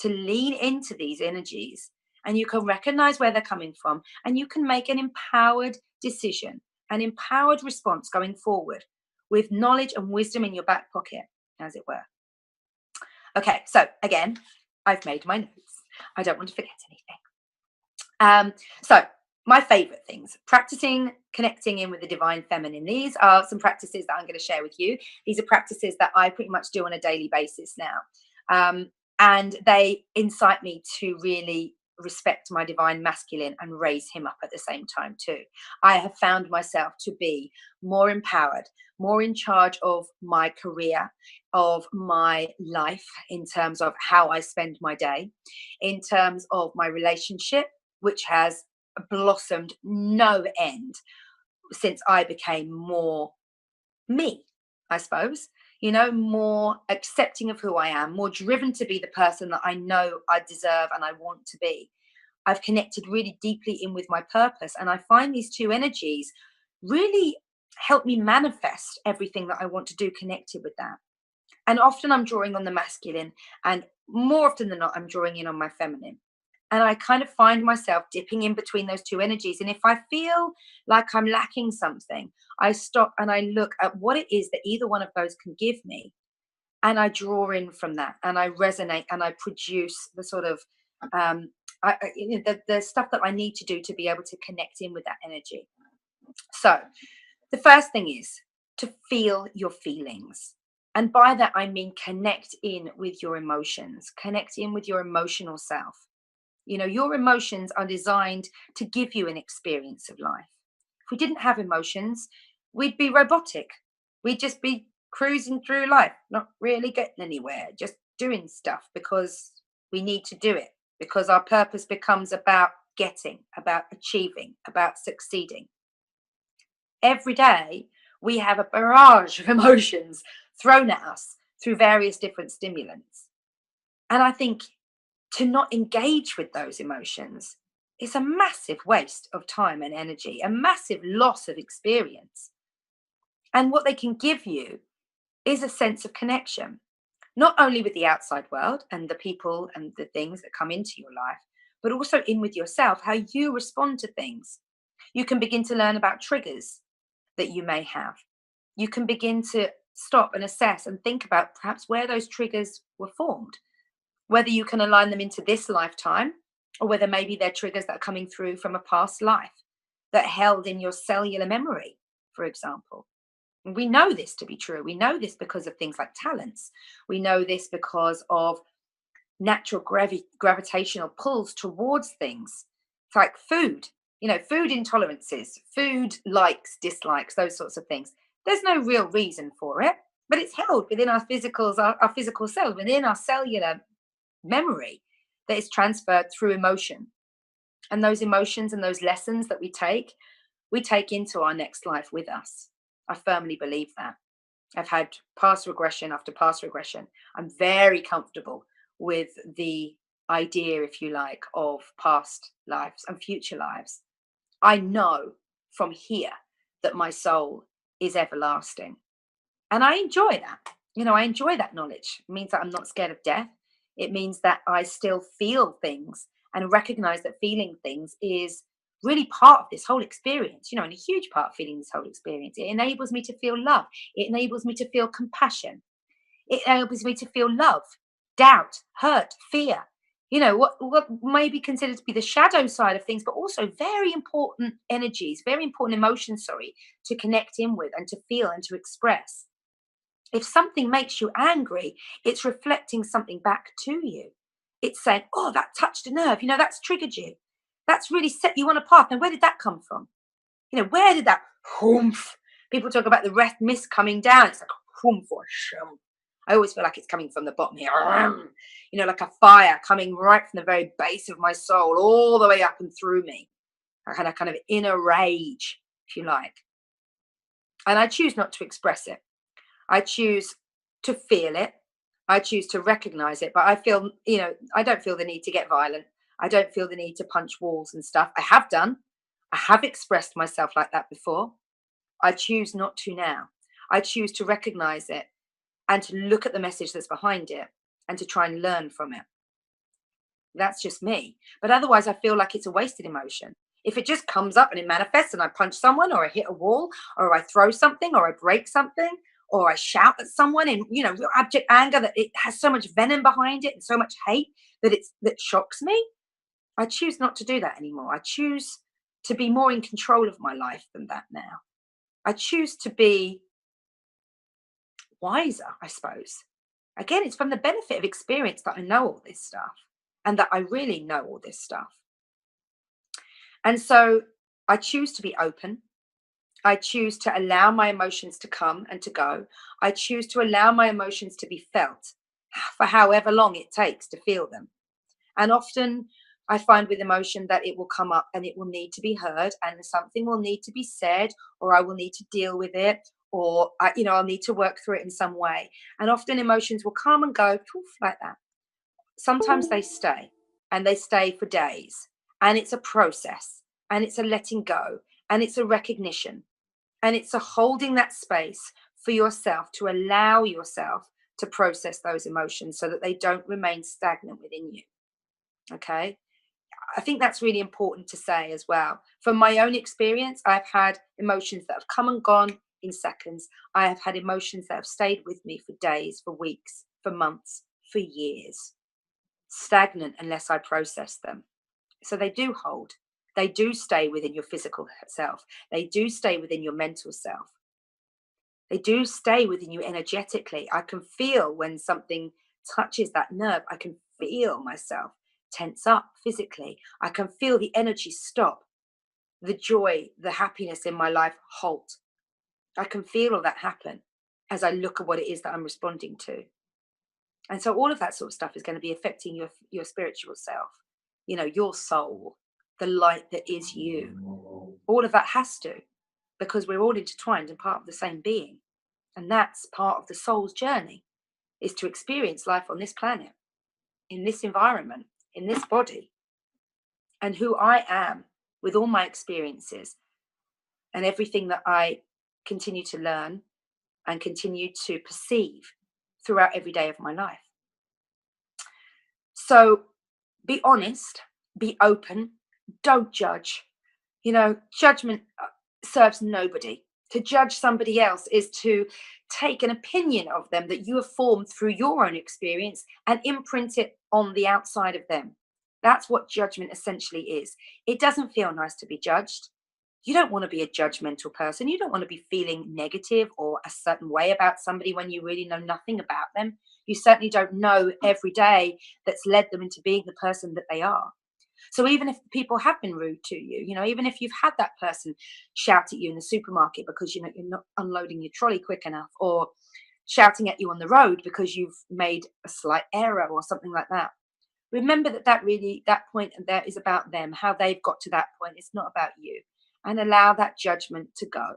to lean into these energies, and you can recognize where they're coming from, and you can make an empowered decision, an empowered response going forward with knowledge and wisdom in your back pocket, as it were. Okay, so again, I've made my notes. I don't want to forget anything. So my favorite things, practicing connecting in with the divine feminine. These are some practices that I'm going to share with you. These are practices that I pretty much do on a daily basis now. And they incite me to really respect my divine masculine and raise him up at the same time too. I have found myself to be more empowered, more in charge of my career, of my life, in terms of how I spend my day, in terms of my relationship, which has blossomed no end since I became more me, I suppose, more accepting of who I am, more driven to be the person that I know I deserve and I want to be. I've connected really deeply in with my purpose. And I find these two energies really help me manifest everything that I want to do connected with that. And often I'm drawing on the masculine, and more often than not, I'm drawing in on my feminine. And I kind of find myself dipping in between those two energies. And if I feel like I'm lacking something, I stop and I look at what it is that either one of those can give me. And I draw in from that, and I resonate, and I produce the sort of the stuff that I need to do to be able to connect in with that energy. So the first thing is to feel your feelings. And by that, I mean connect in with your emotions, connect in with your emotional self. Your emotions are designed to give you an experience of life. If we didn't have emotions, we'd be robotic. We'd just be cruising through life, not really getting anywhere, just doing stuff because we need to do it, because our purpose becomes about getting, about achieving, about succeeding. Every day, we have a barrage of emotions thrown at us through various different stimulants. And I think to not engage with those emotions is a massive waste of time and energy, a massive loss of experience. And what they can give you is a sense of connection, not only with the outside world and the people and the things that come into your life, but also in with yourself, how you respond to things. You can begin to learn about triggers that you may have. You can begin to stop and assess and think about perhaps where those triggers were formed, whether you can align them into this lifetime, or whether maybe they're triggers that are coming through from a past life that held in your cellular memory, for example. And we know this to be true. We know this because of things like talents. We know this because of natural gravitational pulls towards things. It's like food, food intolerances, food likes, dislikes, those sorts of things. There's no real reason for it, but it's held within our our physical cells, within our cellular memory, that is transferred through emotion. And those emotions and those lessons that we take into our next life with us. I firmly believe that. I've had past regression after past regression. I'm very comfortable with the idea, if you like, of past lives and future lives. I know from here that my soul is everlasting. And I enjoy that. I enjoy that knowledge. It means that I'm not scared of death. It means that I still feel things and recognize that feeling things is really part of this whole experience, and a huge part of feeling this whole experience. It enables me to feel love. It enables me to feel compassion. It enables me to feel love, doubt, hurt, fear. What may be considered to be the shadow side of things, but also very important energies, very important emotions, sorry, to connect in with and to feel and to express. If something makes you angry, it's reflecting something back to you. It's saying, oh, that touched a nerve, that's triggered you. That's really set you on a path. Now, where did that come from? Where did that humph? People talk about the red mist coming down. It's like humph or shump. I always feel like it's coming from the bottom here. Like a fire coming right from the very base of my soul, all the way up and through me. A kind of inner rage, if you like. And I choose not to express it. I choose to feel it. I choose to recognize it. But I don't feel the need to get violent. I don't feel the need to punch walls and stuff. I have done. I have expressed myself like that before. I choose not to now. I choose to recognize it and to look at the message that's behind it and to try and learn from it. That's just me. But otherwise, I feel like it's a wasted emotion. If it just comes up and it manifests and I punch someone or I hit a wall or I throw something or I break something or I shout at someone in, real abject anger that it has so much venom behind it and so much hate that shocks me, I choose not to do that anymore. I choose to be more in control of my life than that now. I choose to be wiser, I suppose. Again, it's from the benefit of experience that I know all this stuff and that I really know all this stuff. And so I choose to be open. I choose to allow my emotions to come and to go. I choose to allow my emotions to be felt for however long it takes to feel them. And often I find with emotion that it will come up and it will need to be heard and something will need to be said, or I will need to deal with it, or I'll need to work through it in some way. And often emotions will come and go poof, like that. Sometimes they stay and they stay for days. And it's a process and it's a letting go and it's a recognition and it's a holding that space for yourself to allow yourself to process those emotions so that they don't remain stagnant within you. Okay. I think that's really important to say as well. From my own experience, I've had emotions that have come and gone in seconds. I have had emotions that have stayed with me for days, for weeks, for months, for years, stagnant unless I process them. So they do hold. They do stay within your physical self. They do stay within your mental self. They do stay within you energetically. I can feel when something touches that nerve. I can feel myself tense up physically. I can feel the energy stop, the joy, the happiness in my life halt. I can feel all that happen as I look at what it is that I'm responding to. And so all of that sort of stuff is going to be affecting your spiritual self, your soul, the light that is you. All of that has to, because we're all intertwined and part of the same being. And that's part of the soul's journey, is to experience life on this planet, in this environment, in this body. And who I am with all my experiences and everything that I continue to learn and continue to perceive throughout every day of my life. So be honest, be open, don't judge. Judgment serves nobody. To judge somebody else is to take an opinion of them that you have formed through your own experience and imprint it on the outside of them. That's what judgment essentially is. It doesn't feel nice to be judged. You don't want to be a judgmental person. You don't want to be feeling negative or a certain way about somebody when you really know nothing about them. You certainly don't know every day that's led them into being the person that they are. So even if people have been rude to you, even if you've had that person shout at you in the supermarket because you're not unloading your trolley quick enough, or shouting at you on the road because you've made a slight error or something like that. Remember that point there is about them, how they've got to that point. It's not about you. And allow that judgment to go.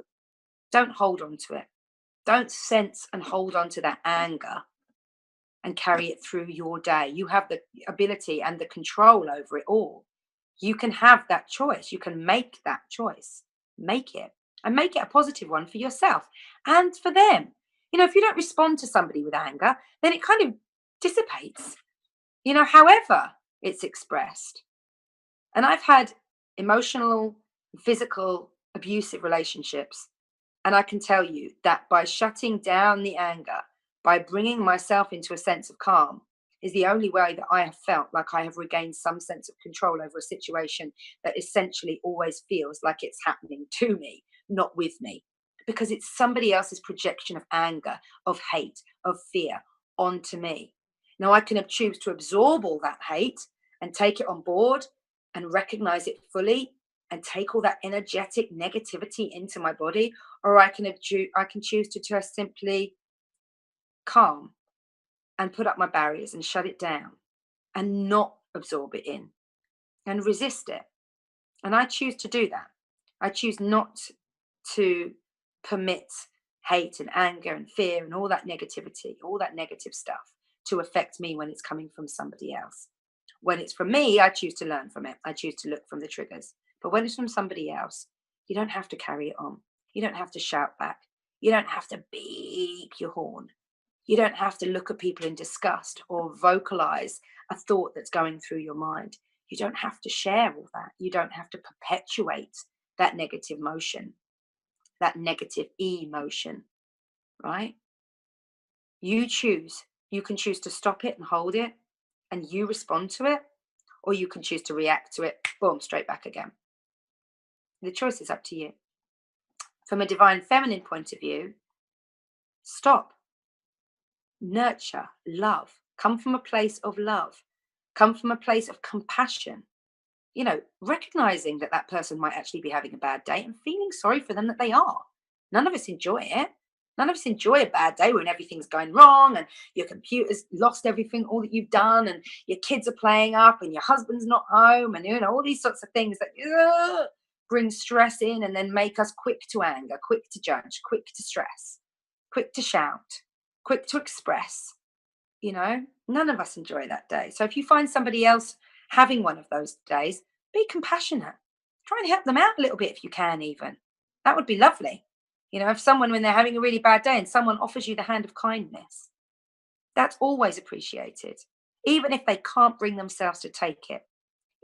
Don't hold on to it. Don't sense and hold on to that anger and carry it through your day. You have the ability and the control over it all. You can have that choice. You can make that choice. Make it, and make it a positive one for yourself and for them. If you don't respond to somebody with anger, then it kind of dissipates. however it's expressed. And I've had emotional, physical, abusive relationships. And I can tell you that by shutting down the anger, by bringing myself into a sense of calm, is the only way that I have felt like I have regained some sense of control over a situation that essentially always feels like it's happening to me, not with me, because it's somebody else's projection of anger, of hate, of fear onto me. Now I can choose to absorb all that hate and take it on board and recognize it fully and take all that energetic negativity into my body, or I can choose to just simply calm and put up my barriers and shut it down and not absorb it in and resist it. And I choose to do that. I choose not to permit hate and anger and fear and all that negativity, all that negative stuff to affect me when it's coming from somebody else. When it's from me, I choose to learn from it. I choose to look from the triggers. But when it's from somebody else, you don't have to carry it on. You don't have to shout back. You don't have to beep your horn. You don't have to look at people in disgust or vocalize a thought that's going through your mind. You don't have to share all that. You don't have to perpetuate that negative motion, that negative emotion, right? You choose. You can choose to stop it and hold it and you respond to it, or you can choose to react to it, boom, straight back again. The choice is up to you. From a divine feminine point of view, stop, nurture, love, come from a place of love, come from a place of compassion, recognizing that that person might actually be having a bad day and feeling sorry for them that they are. None of us enjoy it. None of us enjoy a bad day when everything's going wrong and your computer's lost everything, all that you've done, and your kids are playing up and your husband's not home, and all these sorts of things that bring stress in and then make us quick to anger, quick to judge, quick to stress, quick to shout, quick to express. None of us enjoy that day. So if you find somebody else having one of those days, be compassionate. Try and help them out a little bit if you can, even. That would be lovely. If someone, when they're having a really bad day and someone offers you the hand of kindness, that's always appreciated, even if they can't bring themselves to take it,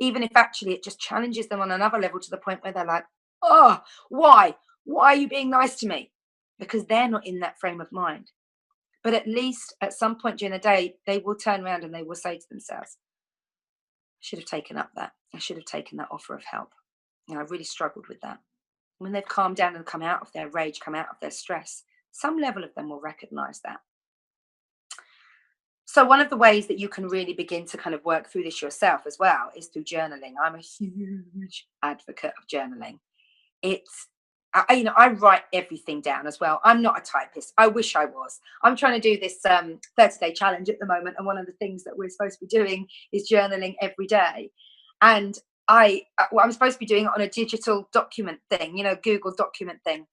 even if actually it just challenges them on another level to the point where they're like, oh, why? Why are you being nice to me? Because they're not in that frame of mind. But at least at some point during the day, they will turn around and they will say to themselves, I should have taken up that. I should have taken that offer of help. I really struggled with that. When they've calmed down and come out of their rage, come out of their stress, some level of them will recognize that. So one of the ways that you can really begin to kind of work through this yourself as well is through journaling. I'm a huge advocate of journaling. I write everything down as well. I'm not a typist. I wish I was. I'm trying to do this 30-day challenge at the moment. And one of the things that we're supposed to be doing is journaling every day. And I'm supposed to be doing it on a digital document thing, Google document thing.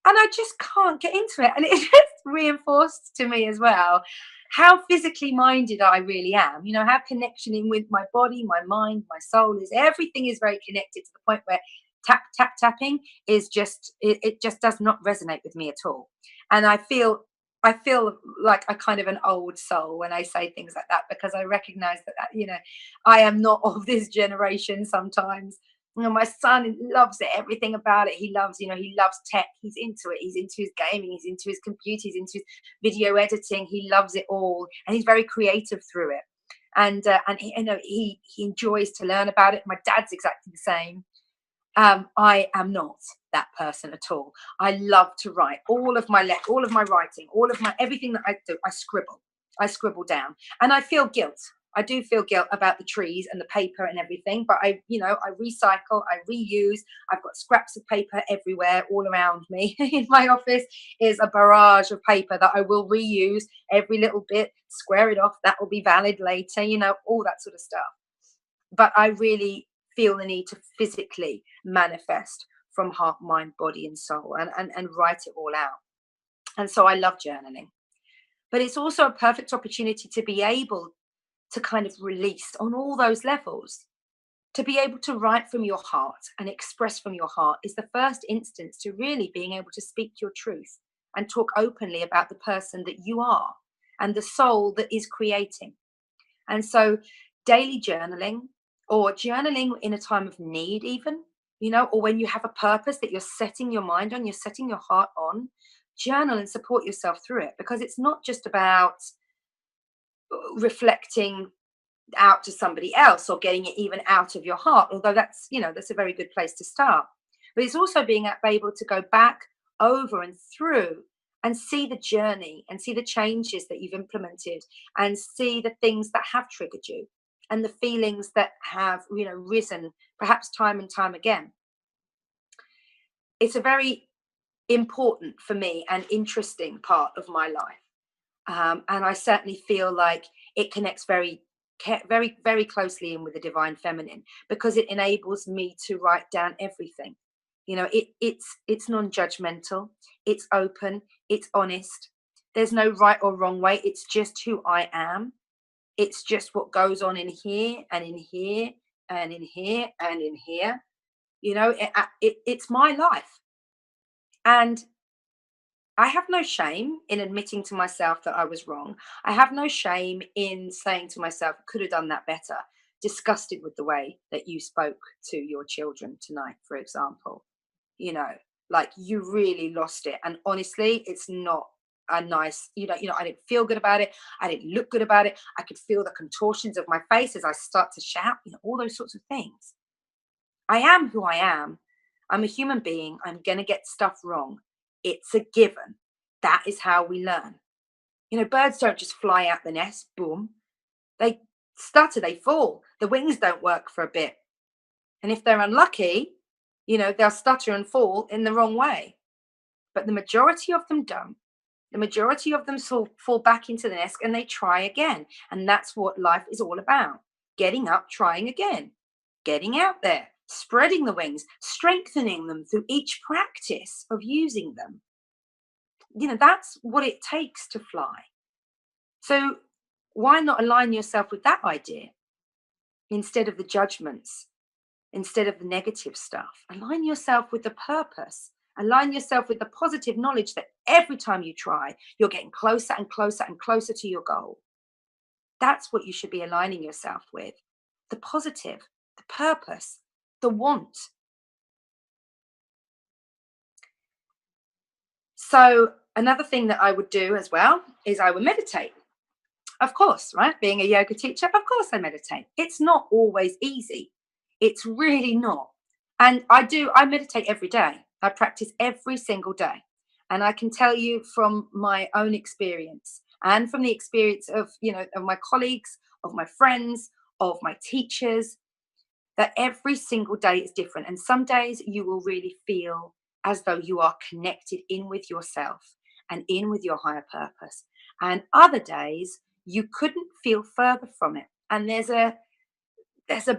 And I just can't get into it. And it just reinforced to me as well how physically minded I really am, how connection in with my body, my mind, my soul is, everything is very connected to the point where tapping is just, it just does not resonate with me at all. And I feel like a kind of an old soul when I say things like that, because I recognize that I am not of this generation sometimes. My son loves it, everything about it. He loves tech. He's into it. He's into his gaming. He's into his computer. He's into his video editing. He loves it all, and he's very creative through it. And he enjoys to learn about it. My dad's exactly the same. I am not that person at all. I love to write. All of my writing, everything that I do, I scribble down, and I feel guilt. I do feel guilt about the trees and the paper and everything, but I recycle, I reuse. I've got scraps of paper everywhere, all around me. In my office is a barrage of paper that I will reuse every little bit, square it off. That will be valid later, all that sort of stuff. But I really feel the need to physically manifest from heart, mind, body, and soul, and write it all out. And so I love journaling. But it's also a perfect opportunity to be able to kind of release on all those levels. To be able to write from your heart and express from your heart is the first instance to really being able to speak your truth and talk openly about the person that you are and the soul that is creating. And so daily journaling, or journaling in a time of need, even, or when you have a purpose that you're setting your mind on, you're setting your heart on, journal and support yourself through it, because it's not just about reflecting out to somebody else or getting it even out of your heart, although that's a very good place to start. But it's also being able to go back over and through and see the journey and see the changes that you've implemented and see the things that have triggered you and the feelings that have risen perhaps time and time again. It's a very important for me and interesting part of my life. And I certainly feel like it connects very, very closely in with the divine feminine, because it enables me to write down everything. It's non-judgmental, it's open, it's honest. There's no right or wrong way. It's just who I am. It's just what goes on in here and in here and in here and in here. It's my life, and I have no shame in admitting to myself that I was wrong. I have no shame in saying to myself, could have done that better. Disgusted with the way that you spoke to your children tonight, for example. You know, like, you really lost it. And honestly, it's not a nice, I didn't feel good about it. I didn't look good about it. I could feel the contortions of my face as I start to shout, all those sorts of things. I am who I am. I'm a human being. I'm going to get stuff wrong. It's a given. That is how we learn. Birds don't just fly out the nest, boom. They stutter, they fall. The wings don't work for a bit. And if they're unlucky, they'll stutter and fall in the wrong way. But the majority of them don't. The majority of them fall back into the nest and they try again. And that's what life is all about: getting up, trying again, getting out there, spreading the wings, strengthening them through each practice of using them. That's what it takes to fly. So why not align yourself with that idea instead of the judgments, instead of the negative stuff? Align yourself with the purpose. Align yourself with the positive knowledge that every time you try, you're getting closer and closer and closer to your goal. That's what you should be aligning yourself with: the positive, the purpose, the want. So, another thing that I would do as well is I would meditate. Of course, right? Being a yoga teacher, of course I meditate. It's not always easy. It's really not. And I meditate every day. I practice every single day. And I can tell you from my own experience and from the experience of my colleagues, of my friends, of my teachers, that every single day is different. And some days you will really feel as though you are connected in with yourself and in with your higher purpose. And other days you couldn't feel further from it. And there's a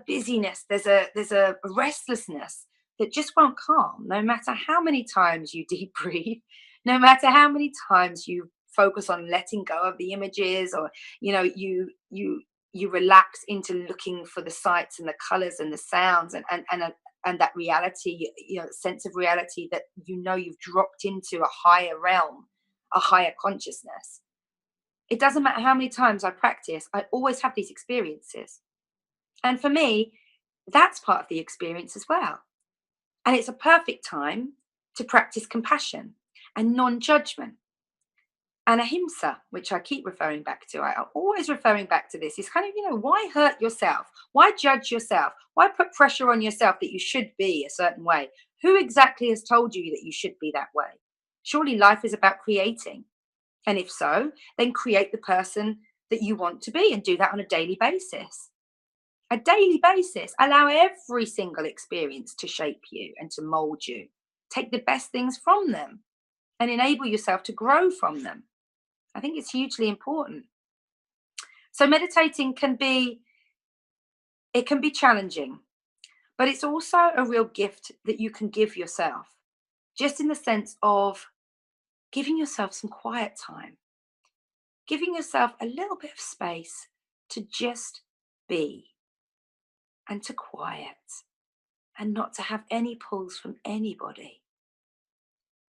busyness, there's a restlessness that just won't calm, no matter how many times you deep breathe, no matter how many times you focus on letting go of the images, or you relax into looking for the sights and the colors and the sounds, and that reality, sense of reality that you've dropped into a higher realm, a higher consciousness. It doesn't matter how many times I practice, I always have these experiences. And for me, that's part of the experience as well. And it's a perfect time to practice compassion and non judgment and ahimsa, which I keep referring back to. I'm always referring back to this. It's kind of, why hurt yourself? Why judge yourself? Why put pressure on yourself that you should be a certain way? Who exactly has told you that you should be that way? Surely life is about creating. And if so, then create the person that you want to be and do that on a daily basis. A daily basis. Allow every single experience to shape you and to mold you. Take the best things from them and enable yourself to grow from them. I think it's hugely important. So meditating it can be challenging, but it's also a real gift that you can give yourself, just in the sense of giving yourself some quiet time, giving yourself a little bit of space to just be and to quiet, and not to have any pulls from anybody,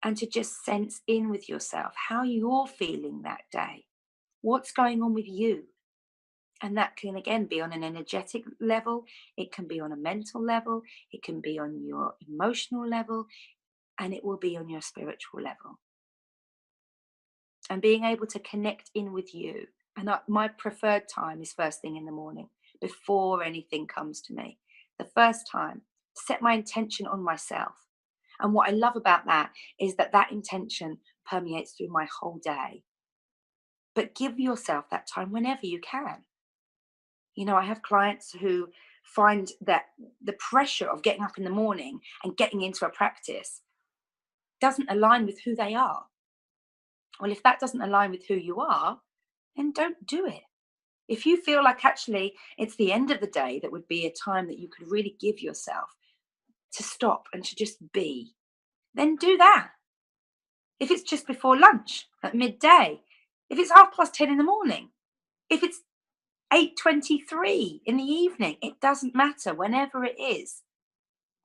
and to just sense in with yourself how you're feeling that day. What's going on with you? And that can again be on an energetic level, it can be on a mental level, it can be on your emotional level, and it will be on your spiritual level. And being able to connect in with you. And my preferred time is first thing in the morning, before anything comes to me. The first time, set my intention on myself. And what I love about that is that that intention permeates through my whole day. But give yourself that time whenever you can. You know, I have clients who find that the pressure of getting up in the morning and getting into a practice doesn't align with who they are. Well, if that doesn't align with who you are, then don't do it. If you feel like actually it's the end of the day, that would be a time that you could really give yourself to stop and to just be, then do that. If it's just before lunch at midday, if it's 10:30 in the morning, if it's 8:23 in the evening, it doesn't matter, whenever it is.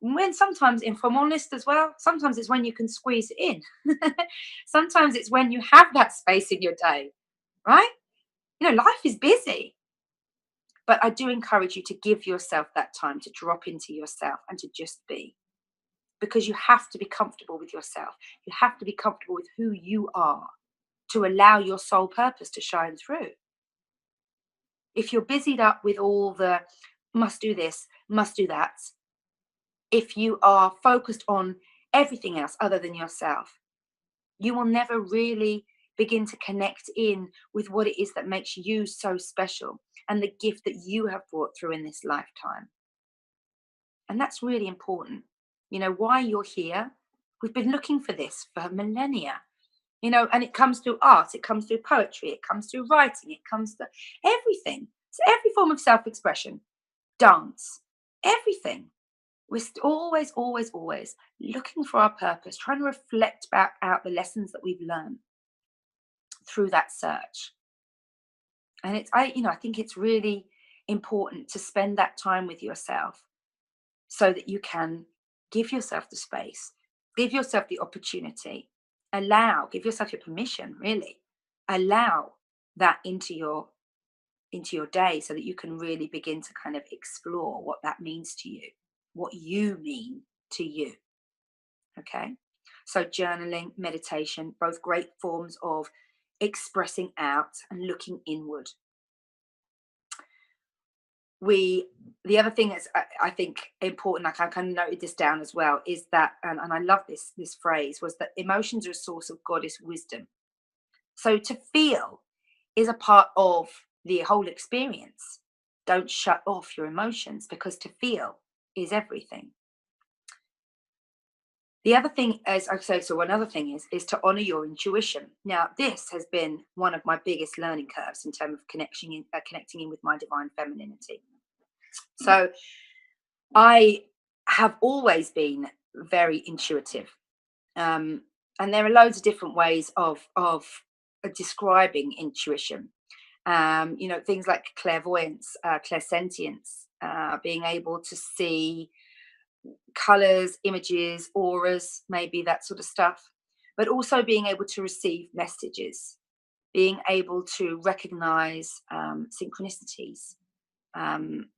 When sometimes, if I'm honest as well, sometimes it's when you can squeeze it in. Sometimes it's when you have that space in your day, right? You know, life is busy. But I do encourage you to give yourself that time to drop into yourself and to just be. Because you have to be comfortable with yourself. You have to be comfortable with who you are to allow your soul purpose to shine through. If you're busied up with all the must do this, must do that, if you are focused on everything else other than yourself, you will never really begin to connect in with what it is that makes you so special and the gift that you have brought through in this lifetime. And that's really important. You know, why you're here. We've been looking for this for millennia, you know, and it comes through art, it comes through poetry, it comes through writing, it comes to everything. It's every form of self expression, dance, everything. We're always, always, always looking for our purpose, trying to reflect back out the lessons that we've learned through that search. And I think it's really important to spend that time with yourself so that you can give yourself the space, give yourself the opportunity, give yourself your permission, really. Allow that into your day so that you can really begin to kind of explore what that means to you, what you mean to you. Okay. So journaling, meditation, both great forms of expressing out and looking inward. The other thing that's I think important, like I kind of noted this down as well, is that, and I love this phrase, was that emotions are a source of goddess wisdom. So to feel is a part of the whole experience. Don't shut off your emotions, because to feel is everything. The other thing is, so another thing is to honor your intuition. Now, this has been one of my biggest learning curves in terms of connecting in with my divine femininity. So I have always been very intuitive, and there are loads of different ways of describing intuition. Things like clairvoyance, clairsentience, being able to see colors, images, auras, maybe that sort of stuff, but also being able to receive messages, being able to recognize synchronicities,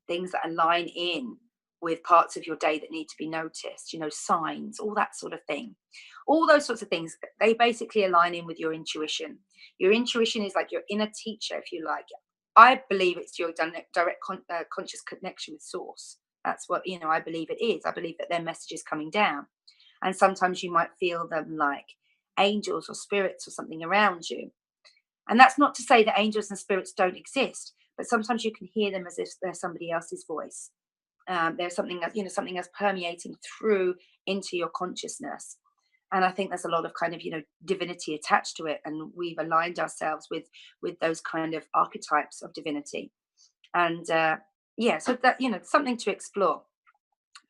things that align in with parts of your day that need to be noticed, signs, all that sort of thing. All those sorts of things, they basically align in with your intuition. Your intuition is like your inner teacher, if you like. I believe it's your direct conscious connection with source. That's what, I believe it is. I believe that their message is coming down. And sometimes you might feel them like angels or spirits or something around you. And that's not to say that angels and spirits don't exist, but sometimes you can hear them as if they're somebody else's voice. There's something that's permeating through into your consciousness. And I think there's a lot of kind of, divinity attached to it. And we've aligned ourselves with those kind of archetypes of divinity. And so that, something to explore.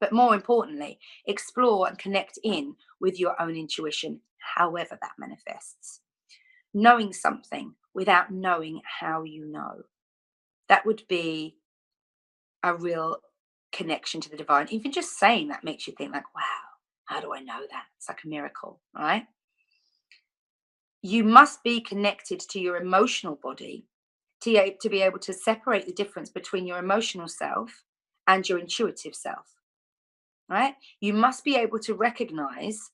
But more importantly, explore and connect in with your own intuition, however that manifests. Knowing something without knowing how you know. That would be a real connection to the divine. Even just saying that makes you think like, wow, how do I know that? It's like a miracle, right? You must be connected to your emotional body to be able to separate the difference between your emotional self and your intuitive self, right? You must be able to recognize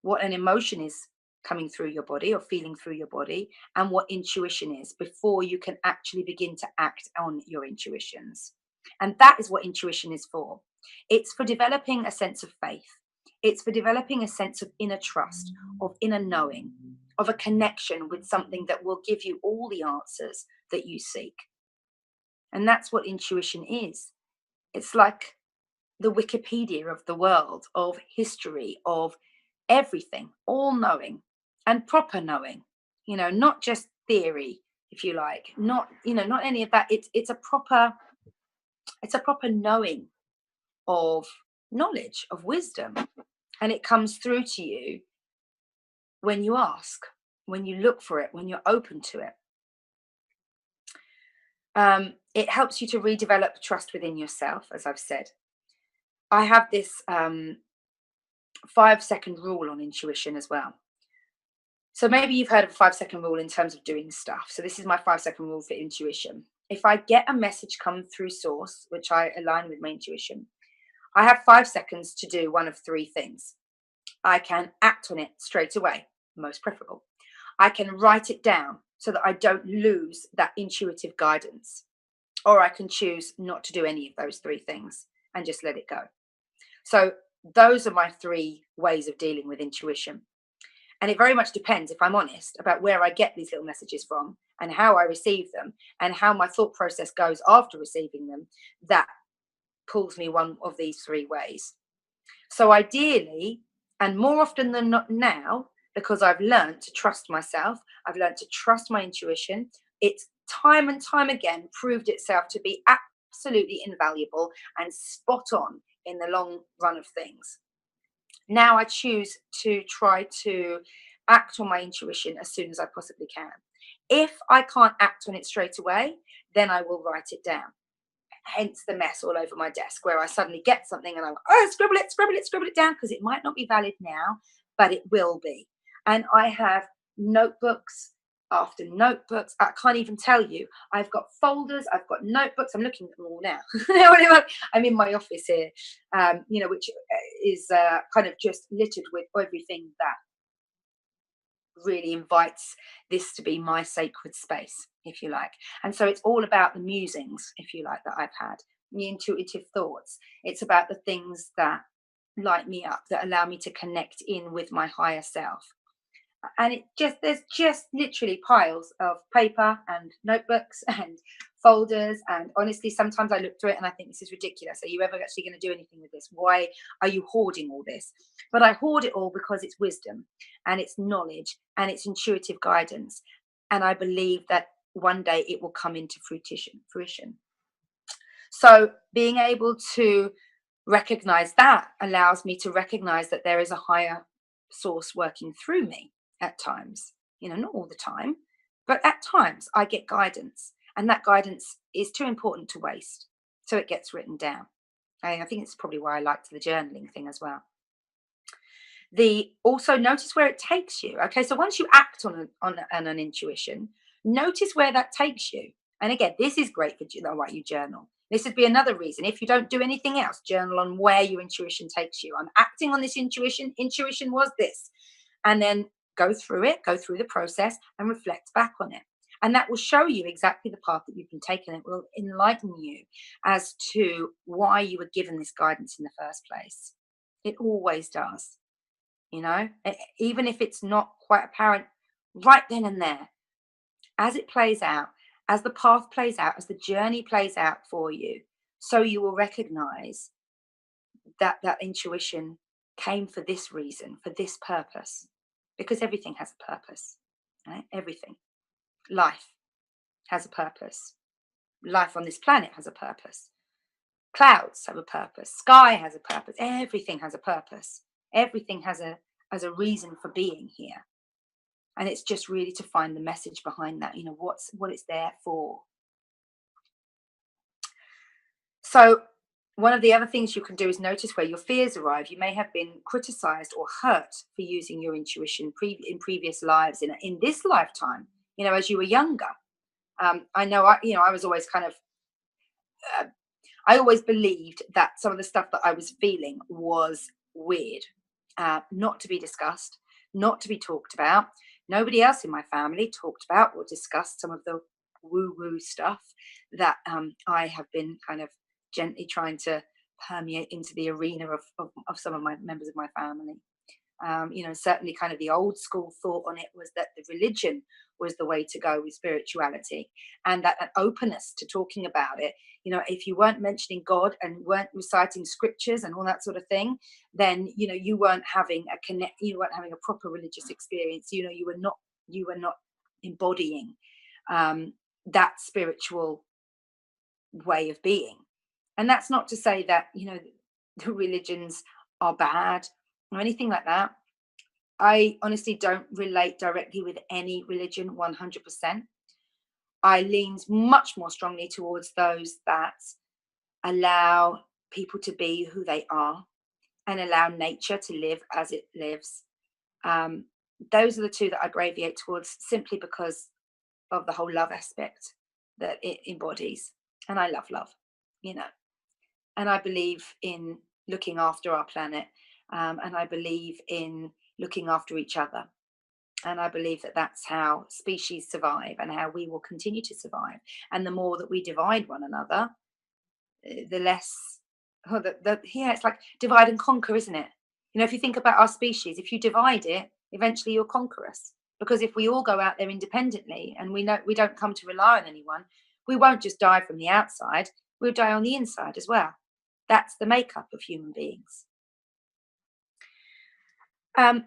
what an emotion is coming through your body or feeling through your body and what intuition is before you can actually begin to act on your intuitions. And that is what intuition is for. It's for developing a sense of faith. It's for developing a sense of inner trust, of inner knowing, of a connection with something that will give you all the answers that you seek. And that's what intuition is. It's like the Wikipedia of the world, of history, of everything, all knowing and proper knowing, not just theory, if you like, not any of that. It's a proper knowing of knowledge, of wisdom. And it comes through to you when you ask, when you look for it, when you're open to it. It helps you to redevelop trust within yourself, as I've said. I have this 5-second rule on intuition as well. So maybe you've heard of a 5-second rule in terms of doing stuff. So this is my 5-second rule for intuition. If I get a message come through source, which I align with my intuition, I have 5 seconds to do one of 3 things. I can act on it straight away, most preferable. I can write it down so that I don't lose that intuitive guidance. Or I can choose not to do any of those 3 things and just let it go. So those are my 3 ways of dealing with intuition. And it very much depends, if I'm honest, about where I get these little messages from and how I receive them and how my thought process goes after receiving them. That pulls me one of these 3 ways. So ideally, and more often than not now, because I've learned to trust myself, I've learned to trust my intuition. It's time and time again proved itself to be absolutely invaluable and spot on in the long run of things. Now I choose to try to act on my intuition as soon as I possibly can. If I can't act on it straight away, then I will write it down. Hence the mess all over my desk where I suddenly get something and I'm, scribble it down, because it might not be valid now, but it will be. And I have notebooks after notebooks. I can't even tell you. I've got folders, I've got notebooks. I'm looking at them all now. I'm in my office here, which is kind of just littered with everything that really invites this to be my sacred space, if you like. And so it's all about the musings, if you like, that I've had, the intuitive thoughts. It's about the things that light me up, that allow me to connect in with my higher self. And there's just literally piles of paper and notebooks and folders. And honestly, sometimes I look through it and I think, this is ridiculous. Are you ever actually going to do anything with this? Why are you hoarding all this? But I hoard it all because it's wisdom and it's knowledge and it's intuitive guidance. And I believe that one day it will come into fruition. So being able to recognize that allows me to recognize that there is a higher source working through me at times. Not all the time, but at times I get guidance, and that guidance is too important to waste. So it gets written down. I think it's probably why I liked the journaling thing as well. Also notice where it takes you. Okay, so once you act on an intuition, notice where that takes you. And again, this is great for why you journal. This would be another reason. If you don't do anything else, journal on where your intuition takes you. I'm acting on this intuition. Intuition was this. And then go through the process and reflect back on it. And that will show you exactly the path that you've been taking. It will enlighten you as to why you were given this guidance in the first place. It always does. Even if it's not quite apparent right then and there, as it plays out, as the path plays out, as the journey plays out for you, so you will recognize that intuition came for this reason, for this purpose, because everything has a purpose, right? Everything. Life has a purpose. Life on this planet has a purpose. Clouds have a purpose. Sky has a purpose. Everything has a purpose. Everything has a reason for being here. And it's just really to find the message behind that, what it's there for. So one of the other things you can do is notice where your fears arrive. You may have been criticized or hurt for using your intuition in previous lives, in this lifetime, as you were younger. I know, I was always kind of, uh, I always believed that some of the stuff that I was feeling was weird, not to be discussed, not to be talked about. Nobody else in my family talked about or discussed some of the woo woo stuff that I have been kind of gently trying to permeate into the arena of some of my members of my family. Certainly kind of the old school thought on it was that the religion was the way to go with spirituality, and that an openness to talking about it. If you weren't mentioning God and weren't reciting scriptures and all that sort of thing, then you weren't having you weren't having a proper religious experience. You were not embodying that spiritual way of being. And that's not to say that the religions are bad or anything like that. I honestly don't relate directly with any religion 100%. I lean much more strongly towards those that allow people to be who they are and allow nature to live as it lives. Um, those are the two that I gravitate towards, simply because of the whole love aspect that it embodies. And I love love, you know, and I believe in looking after our planet, and I believe in looking after each other. And I believe that that's how species survive and how we will continue to survive. And the more that we divide one another, the less, yeah, it's like divide and conquer, isn't it? If you think about our species, if you divide it, eventually you'll conquer us. Because if we all go out there independently and we know we don't come to rely on anyone, we won't just die from the outside, we'll die on the inside as well. That's the makeup of human beings. Um,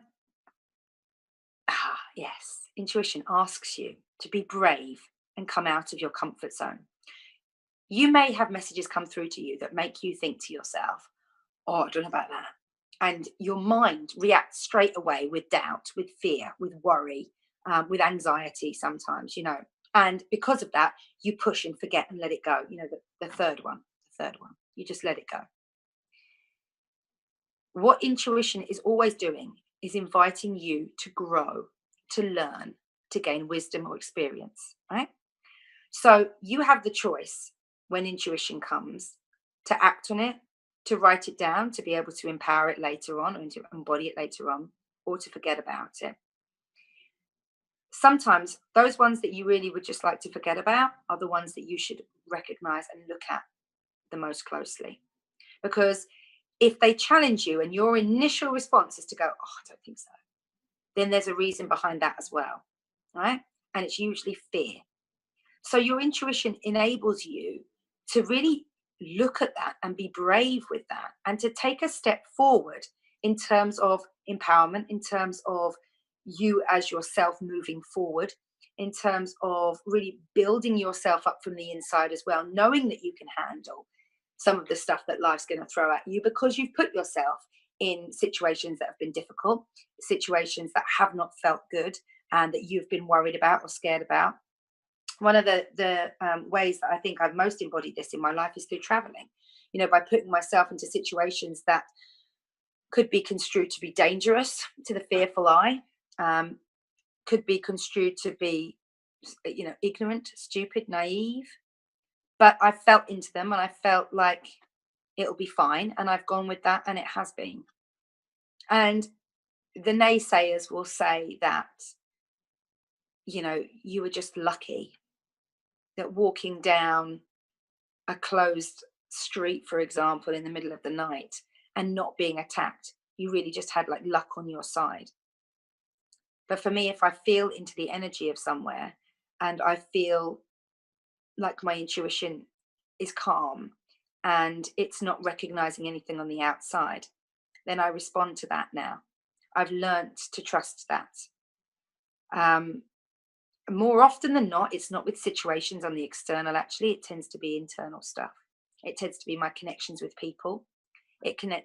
yes, intuition asks you to be brave and come out of your comfort zone. You may have messages come through to you that make you think to yourself, oh, I don't know about that. And your mind reacts straight away with doubt, with fear, with worry, with anxiety sometimes. And because of that, you push and forget and let it go. The third one, you just let it go. What intuition is always doing is inviting you to grow, to learn, to gain wisdom or experience, right? So you have the choice when intuition comes to act on it, to write it down, to be able to empower it later on and to embody it later on, or to forget about it. Sometimes those ones that you really would just like to forget about are the ones that you should recognize and look at the most closely. Because if they challenge you and your initial response is to go, oh, I don't think so, then there's a reason behind that as well, right? And it's usually fear. So your intuition enables you to really look at that and be brave with that and to take a step forward in terms of empowerment, in terms of you as yourself moving forward, in terms of really building yourself up from the inside as well, knowing that you can handle some of the stuff that life's going to throw at you because you've put yourself in situations that have been difficult, situations that have not felt good, and that you've been worried about or scared about. One of the ways that I think I've most embodied this in my life is through traveling. By putting myself into situations that could be construed to be dangerous to the fearful eye, um, could be construed to be, ignorant, stupid, naive. But I felt into them and I felt like it'll be fine. And I've gone with that and it has been. And the naysayers will say that, you were just lucky that walking down a closed street, for example, in the middle of the night and not being attacked, you really just had like luck on your side. But for me, if I feel into the energy of somewhere and I feel like my intuition is calm and it's not recognizing anything on the outside, then I respond to that now. I've learnt to trust that. Um, More often than not, it's not with situations on the external, actually, it tends to be internal stuff. It tends to be my connections with people.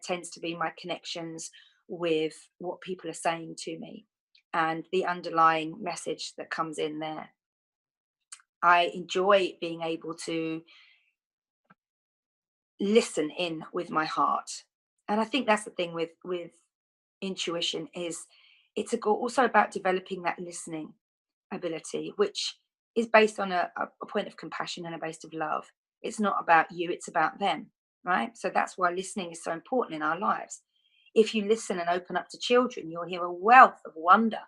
Tends to be my connections with what people are saying to me and the underlying message that comes in there. I enjoy being able to listen in with my heart. And I think that's the thing with intuition is also about developing that listening ability, which is based on a point of compassion and a base of love. It's not about you, it's about them, right? So that's why listening is so important in our lives. If you listen and open up to children, you'll hear a wealth of wonder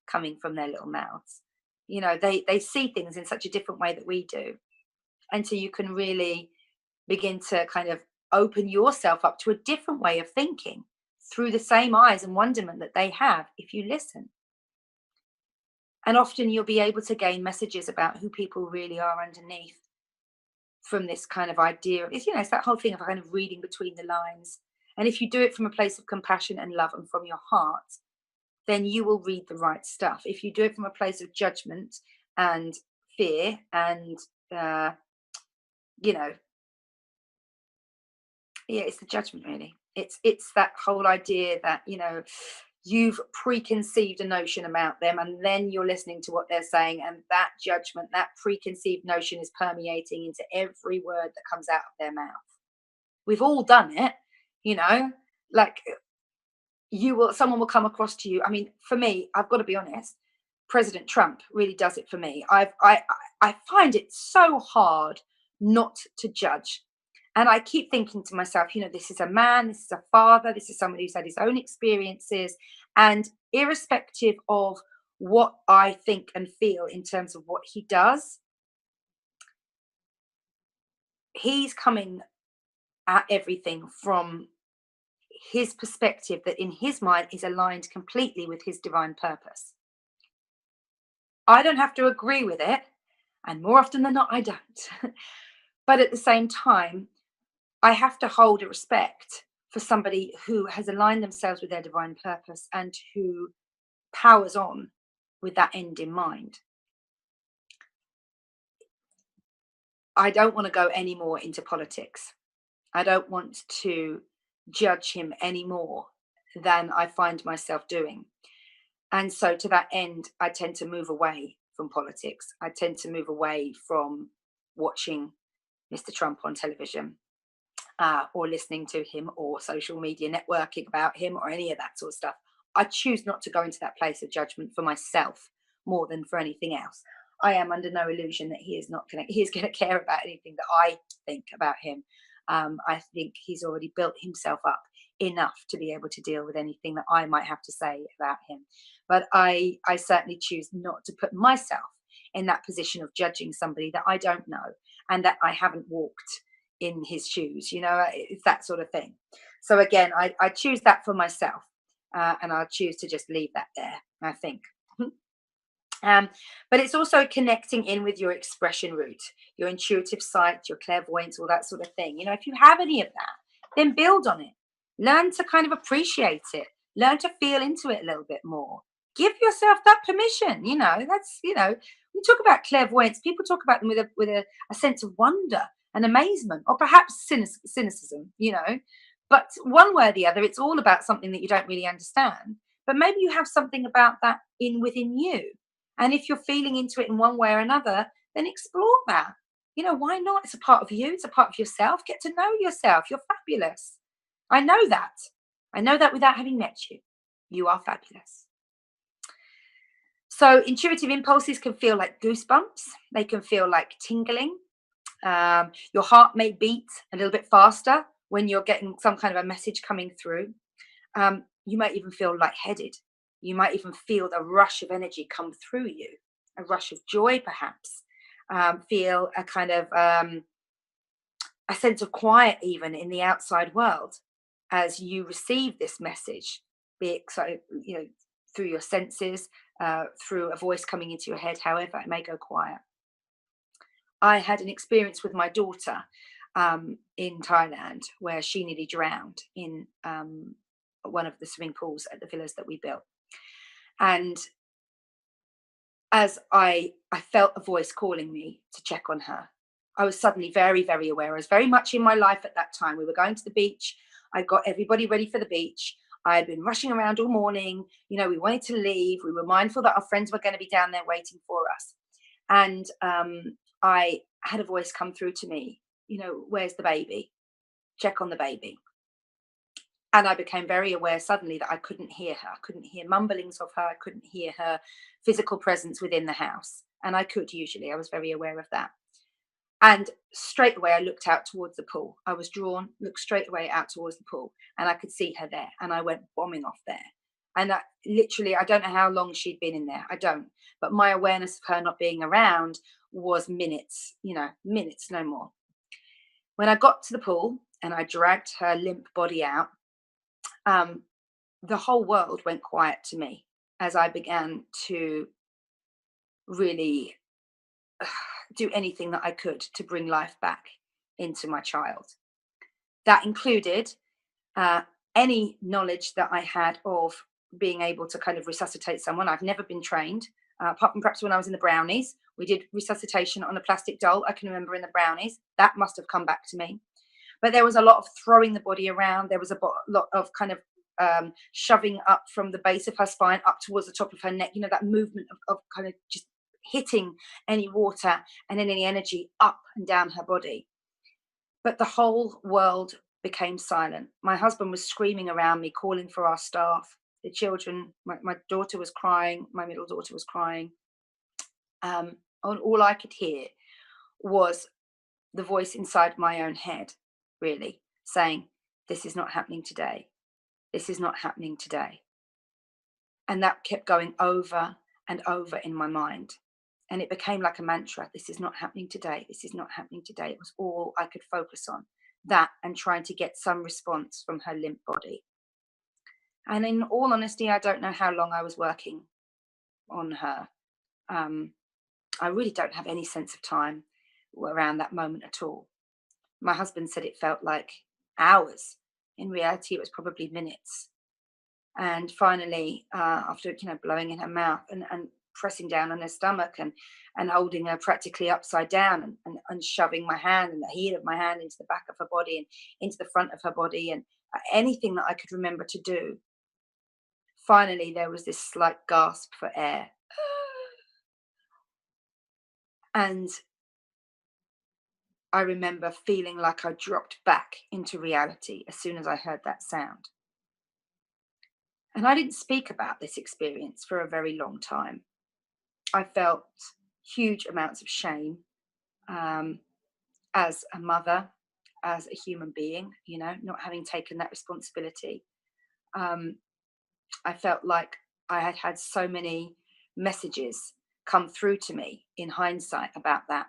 coming from their little mouths. They see things in such a different way that we do. And so you can really begin to kind of open yourself up to a different way of thinking through the same eyes and wonderment that they have if you listen. And often you'll be able to gain messages about who people really are underneath from this kind of idea. It's that whole thing of kind of reading between the lines. And if you do it from a place of compassion and love and from your heart, then you will read the right stuff. If you do it from a place of judgment and fear and, you know, yeah, it's the judgment really. It's that whole idea that, you've preconceived a notion about them, and then you're listening to what they're saying, and that judgment, that preconceived notion is permeating into every word that comes out of their mouth. We've all done it, you know, like someone will come across to you. I mean, for me, I've got to be honest, President Trump really does it for me. I find it so hard not to judge. And I keep thinking to myself, this is a man, this is a father, this is somebody who's had his own experiences. And irrespective of what I think and feel in terms of what he does, he's coming at everything from his perspective that in his mind is aligned completely with his divine purpose. I don't have to agree with it. And more often than not, I don't. But at the same time, I have to hold a respect for somebody who has aligned themselves with their divine purpose and who powers on with that end in mind. I don't want to go any more into politics. I don't want to judge him any more than I find myself doing. And so to that end, I tend to move away from politics. I tend to move away from watching Mr. Trump on television. Or listening to him or social media networking about him or any of that sort of stuff. I choose not to go into that place of judgment for myself more than for anything else. I am under no illusion that he is going to care about anything that I think about him. I think he's already built himself up enough to be able to deal with anything that I might have to say about him. But I certainly choose not to put myself in that position of judging somebody that I don't know and that I haven't walked in his shoes. It's that sort of thing. So again, I choose that for myself, and I'll choose to just leave that there, I think. But it's also connecting in with your expression route, your intuitive sight, your clairvoyance, all that sort of thing. If you have any of that, then build on it. Learn to kind of appreciate it. Learn to feel into it a little bit more. Give yourself that permission. That's when you talk about clairvoyance, people talk about them with a sense of wonder and amazement, or perhaps cynicism. But one way or the other, it's all about something that you don't really understand. But maybe you have something about that within you. And if you're feeling into it in one way or another, then explore that. Why not? It's a part of you. It's a part of yourself. Get to know yourself. You're fabulous. I know that. I know that without having met you. You are fabulous. So intuitive impulses can feel like goosebumps. They can feel like tingling. Your heart may beat a little bit faster when you're getting some kind of a message coming through. You might even feel lightheaded. You might even feel a rush of energy come through you, a rush of joy, perhaps. Feel a kind of a sense of quiet, even in the outside world, as you receive this message, be it through your senses, through a voice coming into your head. However, it may go quiet. I had an experience with my daughter in Thailand where she nearly drowned in one of the swimming pools at the villas that we built. And as I felt a voice calling me to check on her, I was suddenly very, very aware. I was very much in my life at that time. We were going to the beach. I got everybody ready for the beach. I had been rushing around all morning. We wanted to leave. We were mindful that our friends were going to be down there waiting for us. And I had a voice come through to me, where's the baby? Check on the baby. And I became very aware suddenly that I couldn't hear her. I couldn't hear mumblings of her. I couldn't hear her physical presence within the house. And I could usually, I was very aware of that. And straight away, I looked out towards the pool. I was drawn, looked straight away out towards the pool, and I could see her there. And I went bombing off there. And that, literally, I don't know how long she'd been in there. I don't. But my awareness of her not being around was minutes, minutes, no more. When I got to the pool and I dragged her limp body out, um, the whole world went quiet to me as I began to really do anything that I could to bring life back into my child. That included uh, any knowledge that I had of being able to kind of resuscitate someone. I've never been trained, apart from perhaps when I was in the Brownies. We did resuscitation on a plastic doll. I can remember in the Brownies. That must have come back to me. But there was a lot of throwing the body around. There was a lot of kind of shoving up from the base of her spine up towards the top of her neck. That movement of kind of just hitting any water and any energy up and down her body. But the whole world became silent. My husband was screaming around me, calling for our staff. The children, my daughter was crying, my middle daughter was crying. And all I could hear was the voice inside my own head, really, saying, "This is not happening today. This is not happening today." And that kept going over and over in my mind. And it became like a mantra. This is not happening today. This is not happening today. It was all I could focus on, that and trying to get some response from her limp body. And in all honesty, I don't know how long I was working on her. Um, I really don't have any sense of time around that moment at all. My husband said it felt like hours. In reality, it was probably minutes. And finally, after blowing in her mouth and pressing down on her stomach and holding her practically upside down and shoving my hand and the heel of my hand into the back of her body and into the front of her body and anything that I could remember to do, finally there was this slight gasp for air. And I remember feeling like I dropped back into reality as soon as I heard that sound. And I didn't speak about this experience for a very long time. I felt huge amounts of shame, um, as a mother, as a human being, not having taken that responsibility. Um, I felt like I had had so many messages come through to me in hindsight about that.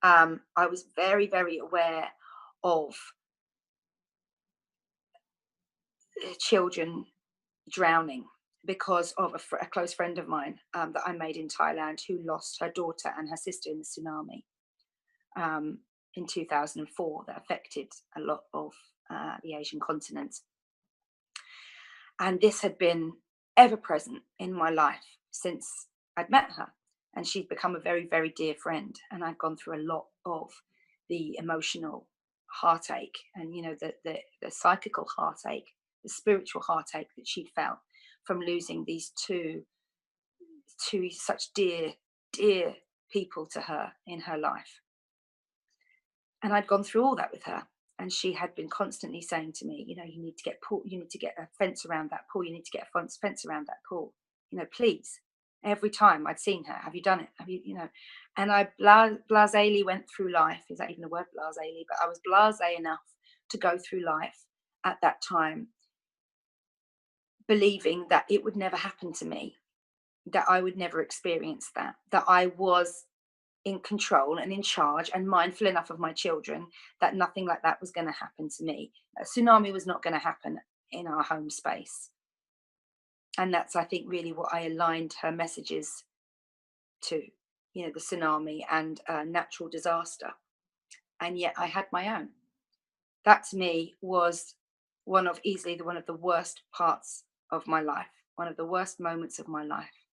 I was very, very aware of children drowning because of a close friend of mine, that I made in Thailand, who lost her daughter and her sister in the tsunami, um, in 2004, that affected a lot of the Asian continent. And this had been ever present in my life since I'd met her. And she'd become a very, very dear friend. And I'd gone through a lot of the emotional heartache and, the psychical heartache, the spiritual heartache that she'd felt from losing these two such dear, dear people to her in her life. And I'd gone through all that with her. And she had been constantly saying to me, you need to get pool, you need to get a fence around that pool, you need to get a fence around that pool, please. Every time I'd seen her, have you done it? Have you? And I blasely went through life. Is that even a word, blasely? But I was blasé enough to go through life at that time, believing that it would never happen to me, that I would never experience that I was in control and in charge and mindful enough of my children that nothing like that was going to happen to me. A tsunami was not going to happen in our home space. And that's, I think, really what I aligned her messages to, the tsunami and natural disaster. And yet I had my own. That to me was one of the worst parts of my life, one of the worst moments of my life.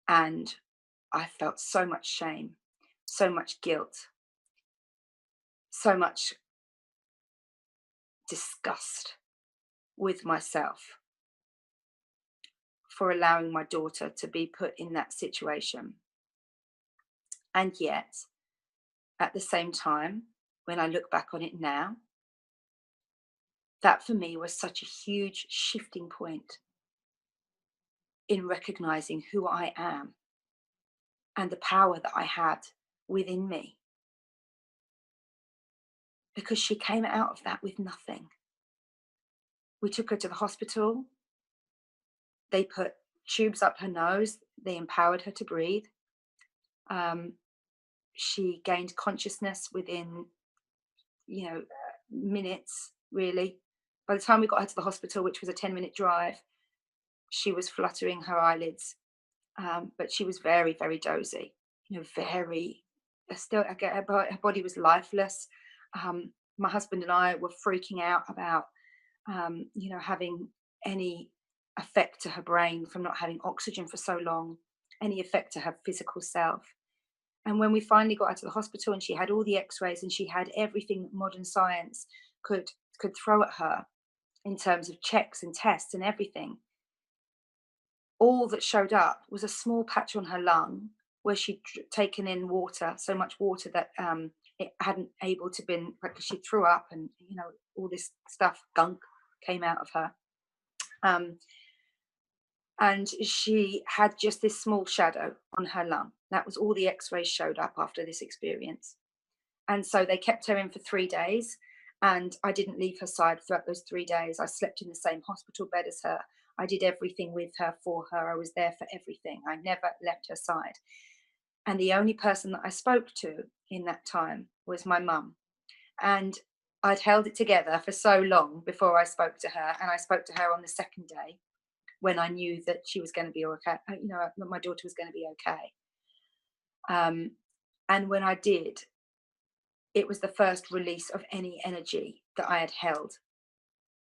And I felt so much shame, so much guilt, so much disgust with myself for allowing my daughter to be put in that situation. And yet, at the same time, when I look back on it now, that for me was such a huge shifting point in recognizing who I am and the power that I had within me, because she came out of that with nothing. We took her to the hospital. They put tubes up her nose. They empowered her to breathe. Um, she gained consciousness within, minutes, really. By the time we got her to the hospital, which was a 10-minute drive, she was fluttering her eyelids, but she was very, very dozy. Very. Still, I get her body was lifeless. My husband and I were freaking out about, having any effect to her brain from not having oxygen for so long, any effect to her physical self. And when we finally got her to the hospital and she had all the x-rays and she had everything that modern science could throw at her in terms of checks and tests and everything, all that showed up was a small patch on her lung where she'd taken in water, so much water that it hadn't able to been, like, she threw up, and all this stuff, gunk, came out of her. And she had just this small shadow on her lung. That was all the x-rays showed up after this experience. And so they kept her in for 3 days, and I didn't leave her side throughout those 3 days. I slept in the same hospital bed as her. I did everything with her, for her. I was there for everything. I never left her side. And the only person that I spoke to in that time was my mum. And I'd held it together for so long before I spoke to her. And I spoke to her on the second day, when I knew that she was going to be okay, that my daughter was going to be okay. And when I did, it was the first release of any energy that I had held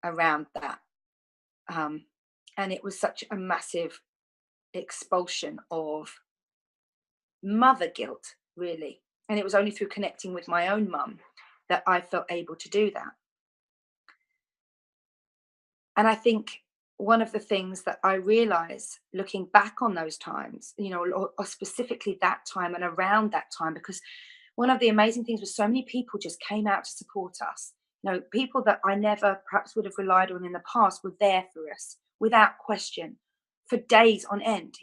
around that. And it was such a massive expulsion of mother guilt, really. And it was only through connecting with my own mum that I felt able to do that. And I think one of the things that I realize looking back on those times, or specifically that time and around that time, because one of the amazing things was so many people just came out to support us. People that I never perhaps would have relied on in the past were there for us without question for days on end.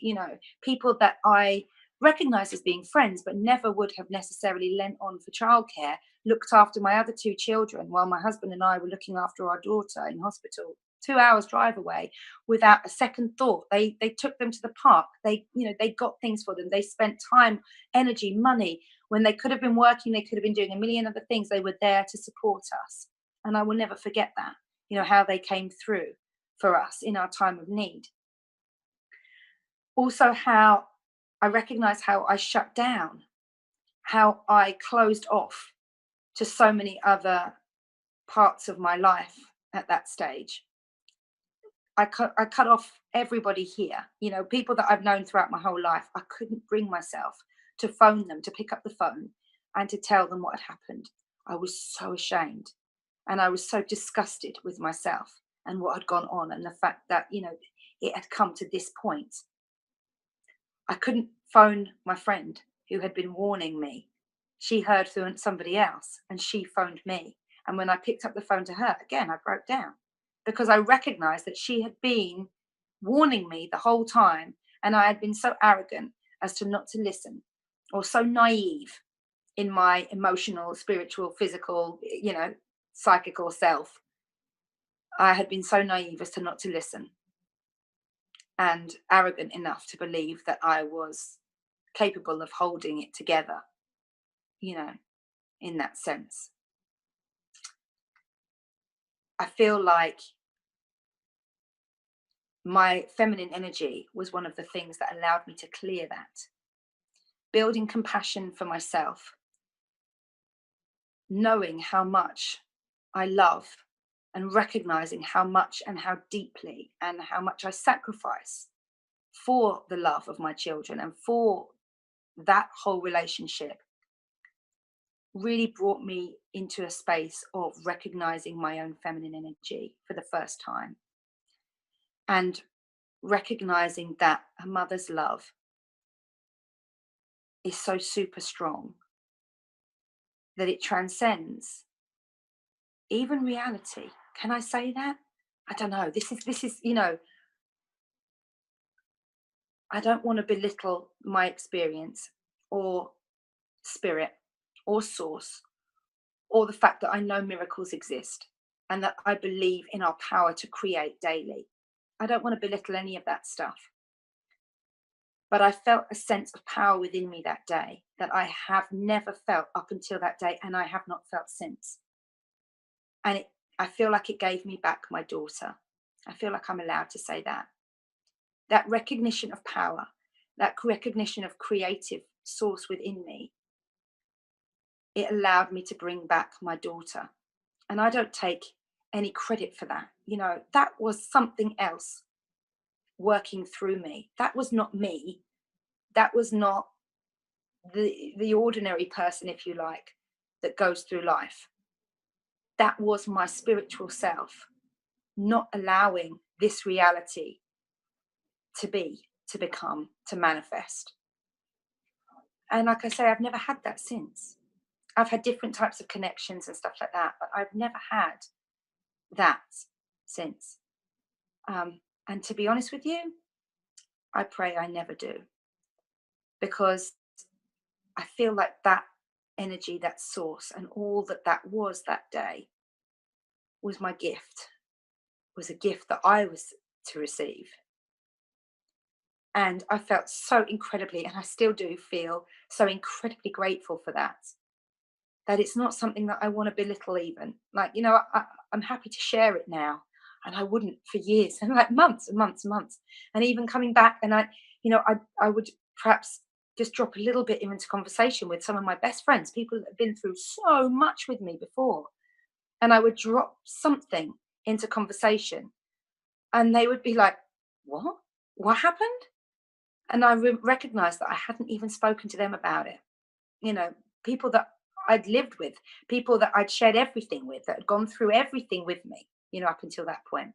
People that I recognized as being friends, but never would have necessarily lent on for childcare, looked after my other two children while my husband and I were looking after our daughter in hospital, 2 hours drive away, without a second thought. They took them to the park. They got things for them. They spent time, energy, money. When they could have been working, they could have been doing a million other things. They were there to support us. And I will never forget that, how they came through for us in our time of need. Also, how I recognize how I shut down, how I closed off to so many other parts of my life at that stage. I cut off everybody here, people that I've known throughout my whole life. I couldn't bring myself to phone them, to pick up the phone and to tell them what had happened. I was so ashamed, and I was so disgusted with myself and what had gone on, and the fact that, it had come to this point. I couldn't phone my friend who had been warning me. She heard through somebody else and she phoned me. And when I picked up the phone to her, again, I broke down because I recognized that she had been warning me the whole time. And I had been so arrogant as to not to listen, or so naive in my emotional, spiritual, physical, psychical self. I had been so naive as to not to listen, and arrogant enough to believe that I was capable of holding it together, in that sense. I feel like my feminine energy was one of the things that allowed me to clear that. Building compassion for myself, knowing how much I love, and recognizing how much and how deeply and how much I sacrifice for the love of my children and for that whole relationship, really brought me into a space of recognizing my own feminine energy for the first time, and recognizing that a mother's love is so super strong that it transcends even reality. Can I say that? I don't know. This is I don't want to belittle my experience or spirit or source or the fact that I know miracles exist and that I believe in our power to create daily. I don't want to belittle any of that stuff. But I felt a sense of power within me that day that I have never felt up until that day, and I have not felt since. And I feel like it gave me back my daughter. I feel like I'm allowed to say that. That recognition of power, that recognition of creative source within me, it allowed me to bring back my daughter. And I don't take any credit for that. That was something else working through me. That was not me. That was not the ordinary person, if you like, that goes through life. That was my spiritual self, not allowing this reality to be, to become, to manifest. And like I say, I've never had that since. I've had different types of connections and stuff like that, but I've never had that since. And to be honest with you, I pray I never do, because I feel like that energy, that source, and all that that was that day was my gift, was a gift that I was to receive. And I felt so incredibly, and I still do feel so incredibly grateful for that. That it's not something that I want to belittle, even. Like, I'm happy to share it now. And I wouldn't for years, and like months and months and months. And even coming back, and I would perhaps just drop a little bit into conversation with some of my best friends, people that have been through so much with me before. And I would drop something into conversation, and they would be like, "What? What happened?" And I recognized that I hadn't even spoken to them about it. People that I'd lived with, people that I'd shared everything with, that had gone through everything with me, up until that point.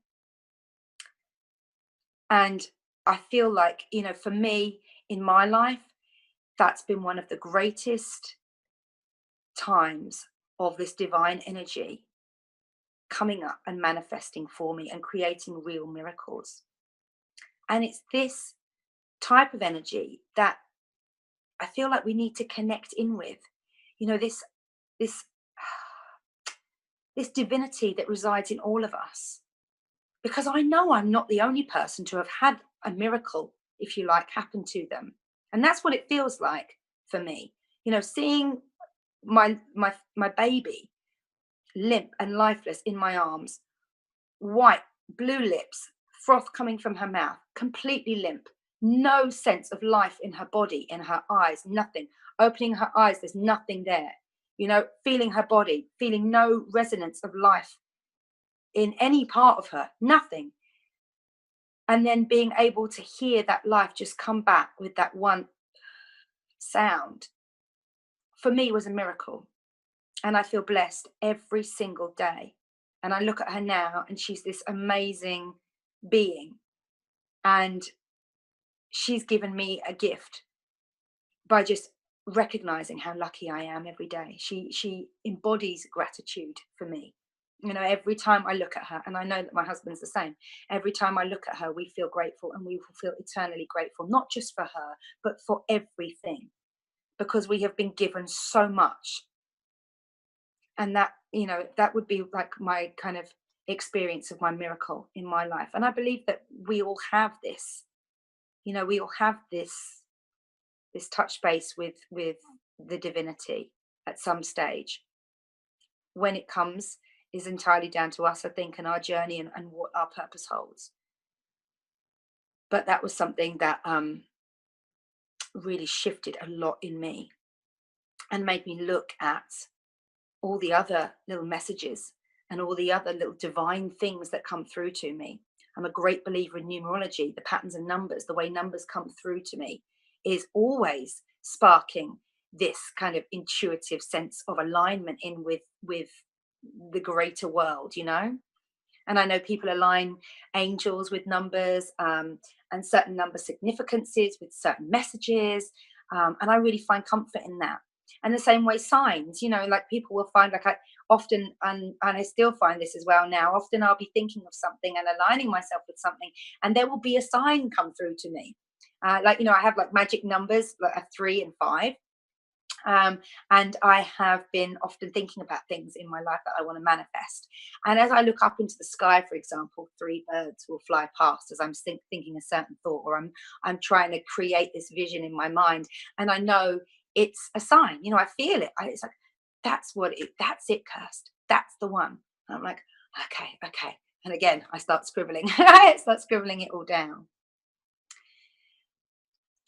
And I feel like, for me in my life, that's been one of the greatest times of this divine energy coming up and manifesting for me and creating real miracles. And it's this type of energy that I feel like we need to connect in with. This this divinity that resides in all of us. Because I know I'm not the only person to have had a miracle, if you like, happen to them. And that's what it feels like for me. Seeing my baby limp and lifeless in my arms, white, blue lips, froth coming from her mouth, completely limp, no sense of life in her body, in her eyes, nothing. Opening her eyes, there's nothing there. Feeling her body, feeling no resonance of life in any part of her, nothing. And then being able to hear that life just come back with that one sound, for me, was a miracle. And I feel blessed every single day. And I look at her now, and she's this amazing being. And she's given me a gift by just recognizing how lucky I am every day. She embodies gratitude for me. Every time I look at her, and I know that my husband's the same, every time I look at her, we feel grateful, and we will feel eternally grateful, not just for her, but for everything, because we have been given so much. And that would be like my kind of experience of my miracle in my life. And I believe that we all have this, we all have this touch base with the divinity at some stage. When it comes is entirely down to us, I think, and our journey, and what our purpose holds. But that was something that really shifted a lot in me and made me look at all the other little messages and all the other little divine things that come through to me. I'm a great believer in numerology, the patterns and numbers, the way numbers come through to me is always sparking this kind of intuitive sense of alignment in with the greater world. And I know people align angels with numbers, and certain number significances with certain messages, and I really find comfort in that. And the same way signs, like people will find, like, I often, and I still find this as well now, often I'll be thinking of something and aligning myself with something, and there will be a sign come through to me. Like, you know, I have like magic numbers, like a 3 and 5. And I have been often thinking about things in my life that I want to manifest. And as I look up into the sky, for example, 3 birds will fly past as I'm thinking a certain thought, or I'm trying to create this vision in my mind, and I know it's a sign. You know, I feel it. It's like that's it, Kirst. That's the one. And I'm like, okay, okay. And again, I start scribbling. I start scribbling it all down.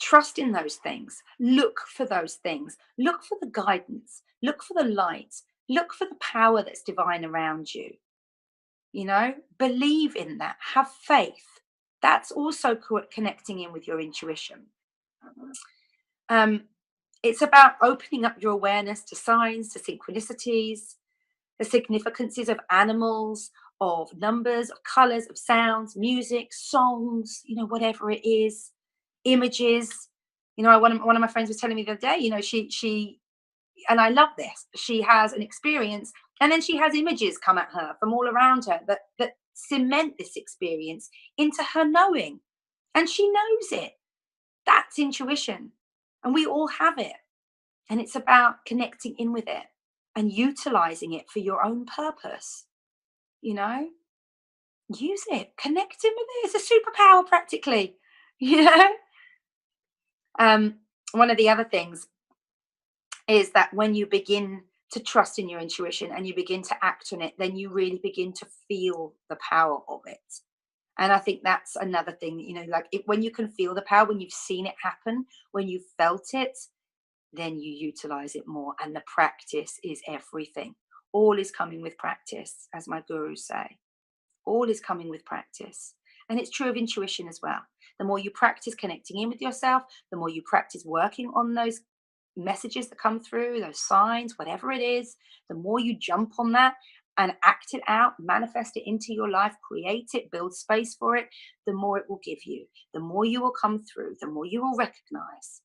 Trust in those things. Look for those things. Look for the guidance. Look for the light. Look for the power that's divine around you. You know, believe in that. Have faith. That's also connecting in with your intuition. Um, it's about opening up your awareness to signs, to synchronicities, the significances of animals, of numbers, of colors, of sounds, music, songs, you know, whatever it is, images. You know, one of my friends was telling me the other day, you know, she and I love this. She has an experience, and then she has images come at her from all around her that cement this experience into her knowing. And she knows it. That's intuition. And we all have it. And it's about connecting in with it and utilizing it for your own purpose. You know, use it, connect in with it. It's a superpower practically. You know, um, one of the other things is that when you begin to trust in your intuition and you begin to act on it, then you really begin to feel the power of it. And I think that's another thing, you know, like when you can feel the power, when you've seen it happen, when you've felt it, then you utilize it more. And the practice is everything. All is coming with practice, as my gurus say. All is coming with practice. And it's true of intuition as well. The more you practice connecting in with yourself, the more you practice working on those messages that come through, those signs, whatever it is, the more you jump on that and act it out, manifest it into your life, create it, build space for it, the more it will give you, the more you will come through, the more you will recognize.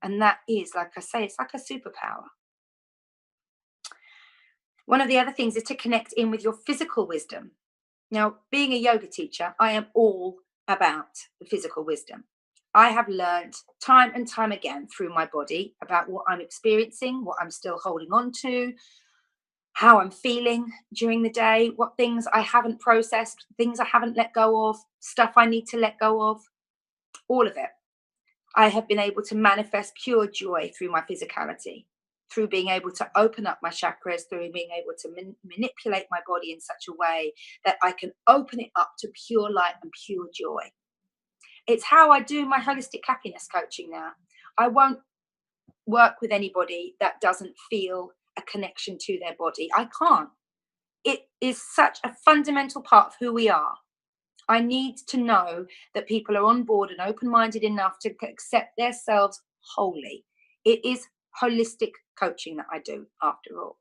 And that is, like I say, it's like a superpower. One of the other things is to connect in with your physical wisdom. Now, being a yoga teacher, I am all about the physical wisdom. I have learned time and time again through my body about what I'm experiencing, what I'm still holding on to, how I'm feeling during the day, what things I haven't processed, things I haven't let go of, stuff I need to let go of, all of it. I have been able to manifest pure joy through my physicality, through being able to open up my chakras, through being able to manipulate my body in such a way that I can open it up to pure light and pure joy. It's how I do my holistic happiness coaching now. I won't work with anybody that doesn't feel a connection to their body. I can't. It is such a fundamental part of who we are. I need to know that people are on board and open minded enough to accept themselves wholly. It is holistic coaching that I do, after all.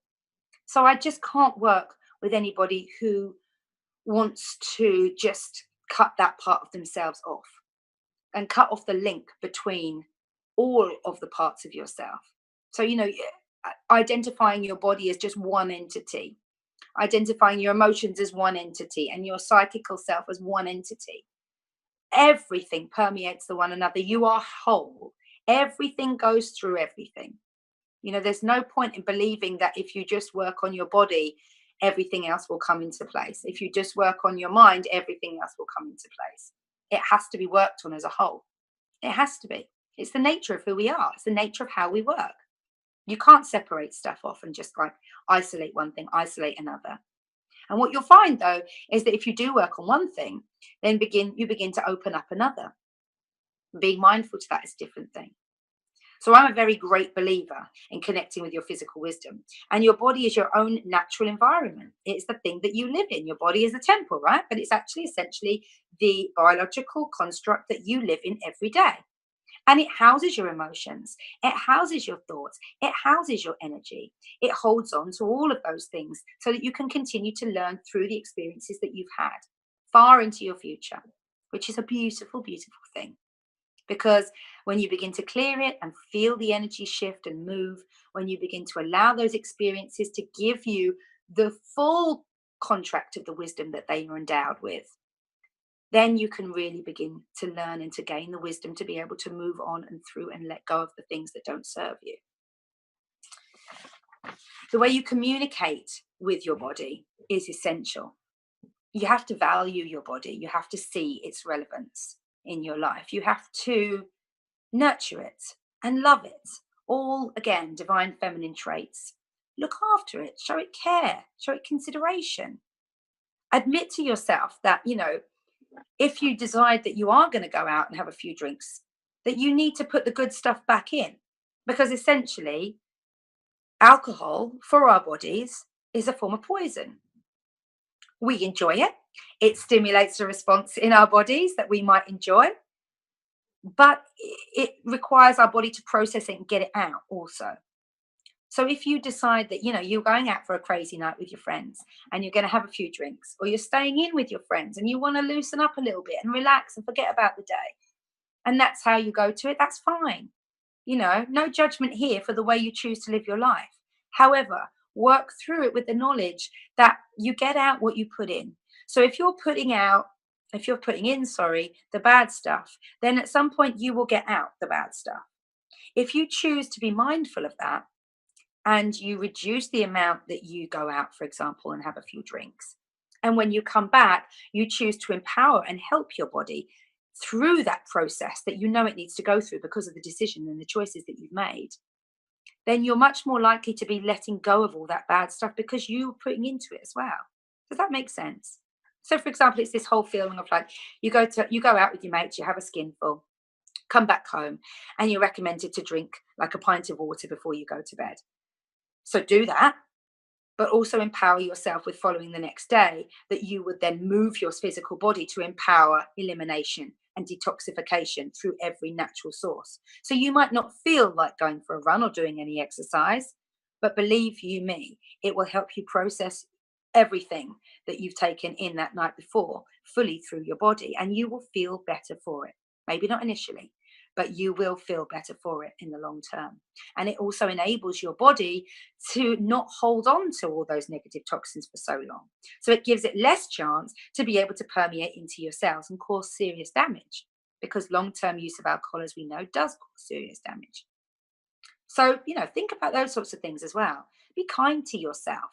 So I just can't work with anybody who wants to just cut that part of themselves off and cut off the link between all of the parts of yourself. So, you know, identifying your body as just one entity, identifying your emotions as one entity, and your psychical self as one entity. Everything permeates the one another. You are whole. Everything goes through everything. You know, there's no point in believing that if you just work on your body, everything else will come into place. If you just work on your mind, everything else will come into place. It has to be worked on as a whole. It has to be. It's the nature of who we are. It's the nature of how we work. You can't separate stuff off and just like isolate one thing, isolate another. And what you'll find though is that if you do work on one thing, then you begin to open up another. Being mindful to that is a different thing. So I'm a very great believer in connecting with your physical wisdom. And your body is your own natural environment. It's the thing that you live in. Your body is a temple, right? But it's actually essentially the biological construct that you live in every day. And it houses your emotions, it houses your thoughts, it houses your energy. It holds on to all of those things so that you can continue to learn through the experiences that you've had far into your future, which is a beautiful, beautiful thing. Because when you begin to clear it and feel the energy shift and move, when you begin to allow those experiences to give you the full contract of the wisdom that they are endowed with, then you can really begin to learn and to gain the wisdom to be able to move on and through and let go of the things that don't serve you. The way you communicate with your body is essential. You have to value your body. You have to see its relevance in your life. You have to nurture it and love it. All, again, divine feminine traits. Look after it, show it care, show it consideration. Admit to yourself that, if you decide that you are going to go out and have a few drinks, that you need to put the good stuff back in. Because essentially, alcohol for our bodies is a form of poison. We enjoy it. It stimulates a response in our bodies that we might enjoy, but it requires our body to process it and get it out also. So if you decide that, you're going out for a crazy night with your friends and you're going to have a few drinks, or you're staying in with your friends and you want to loosen up a little bit and relax and forget about the day, and that's how you go to it, that's fine. No judgment here for the way you choose to live your life. However, work through it with the knowledge that you get out what you put in. So if you're putting in, the bad stuff, then at some point you will get out the bad stuff. If you choose to be mindful of that and you reduce the amount that you go out, for example, and have a few drinks, and when you come back, you choose to empower and help your body through that process that it needs to go through because of the decision and the choices that you've made, then you're much more likely to be letting go of all that bad stuff because you're putting into it as well. Does that make sense? So, for example, it's this whole feeling of like you go out with your mates, you have a skinful, come back home, and you're recommended to drink like a pint of water before you go to bed. So do that, but also empower yourself with following the next day, that you would then move your physical body to empower elimination and detoxification through every natural source. So you might not feel like going for a run or doing any exercise, but believe you me, it will help you process everything that you've taken in that night before fully through your body, and you will feel better for it. Maybe not initially, but you will feel better for it in the long term. And it also enables your body to not hold on to all those negative toxins for so long. So it gives it less chance to be able to permeate into your cells and cause serious damage, because long-term use of alcohol, as we know, does cause serious damage. So, think about those sorts of things as well. Be kind to yourself.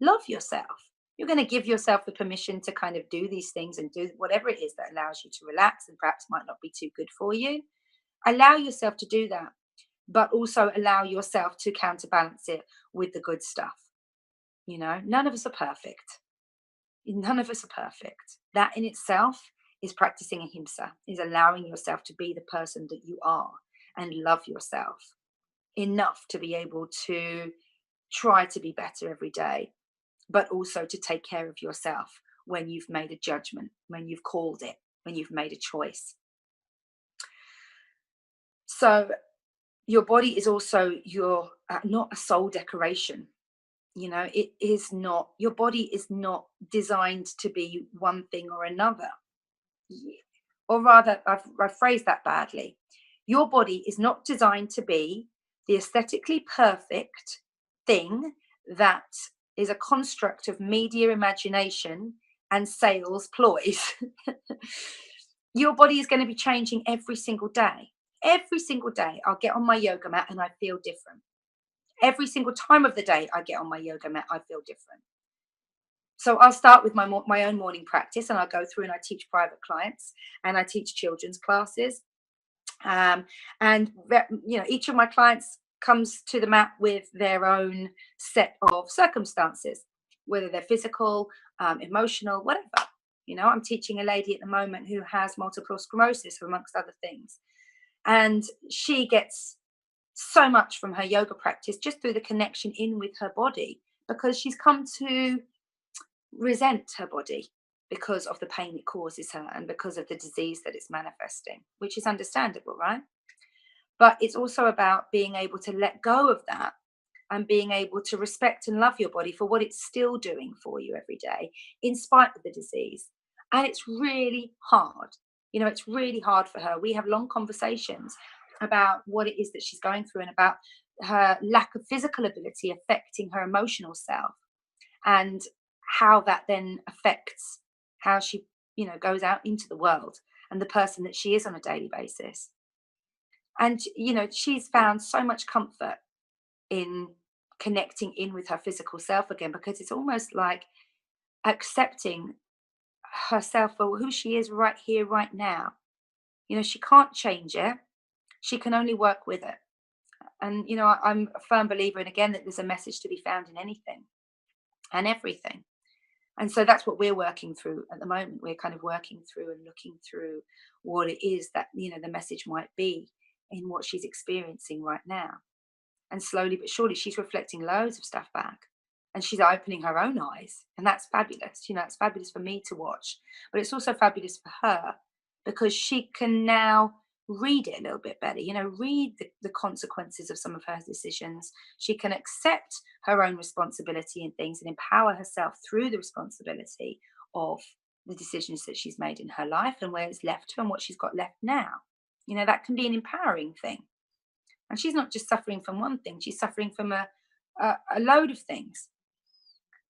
Love yourself. You're going to give yourself the permission to kind of do these things and do whatever it is that allows you to relax and perhaps might not be too good for you. Allow yourself to do that, but also allow yourself to counterbalance it with the good stuff. None of us are perfect. None of us are perfect. That in itself is practicing ahimsa, is allowing yourself to be the person that you are and love yourself enough to be able to try to be better every day, but also to take care of yourself when you've made a judgment, when you've called it, when you've made a choice. So your body is also not a sole decoration. It is not, your body is not designed to be one thing or another. Or rather, I've phrased that badly. Your body is not designed to be the aesthetically perfect thing that is a construct of media imagination and sales ploys. Your body is going to be changing every single day. Every single day, I'll get on my yoga mat and I feel different. Every single time of the day I get on my yoga mat, I feel different. So I'll start with my own morning practice, and I'll go through and I teach private clients and I teach children's classes. And each of my clients comes to the mat with their own set of circumstances, whether they're physical, emotional, whatever. I'm teaching a lady at the moment who has multiple sclerosis, amongst other things. And she gets so much from her yoga practice just through the connection in with her body, because she's come to resent her body because of the pain it causes her and because of the disease that it's manifesting, which is understandable, right? But it's also about being able to let go of that and being able to respect and love your body for what it's still doing for you every day, in spite of the disease. And it's really hard. It's really hard for her. We have long conversations about what it is that she's going through and about her lack of physical ability affecting her emotional self, and how that then affects how she goes out into the world and the person that she is on a daily basis. And, she's found so much comfort in connecting in with her physical self again, because it's almost like accepting herself for who she is right here, right now. She can't change it. She can only work with it. And, I'm a firm believer in, again, that there's a message to be found in anything and everything. And so that's what we're working through at the moment. We're kind of working through and looking through what it is that, the message might be in what she's experiencing right now. And slowly but surely, she's reflecting loads of stuff back, and she's opening her own eyes. And that's fabulous. It's fabulous for me to watch, but it's also fabulous for her, because she can now read it a little bit better, read the consequences of some of her decisions. She can accept her own responsibility in things and empower herself through the responsibility of the decisions that she's made in her life, and where it's left her and what she's got left now. That can be an empowering thing. And she's not just suffering from one thing, she's suffering from a load of things.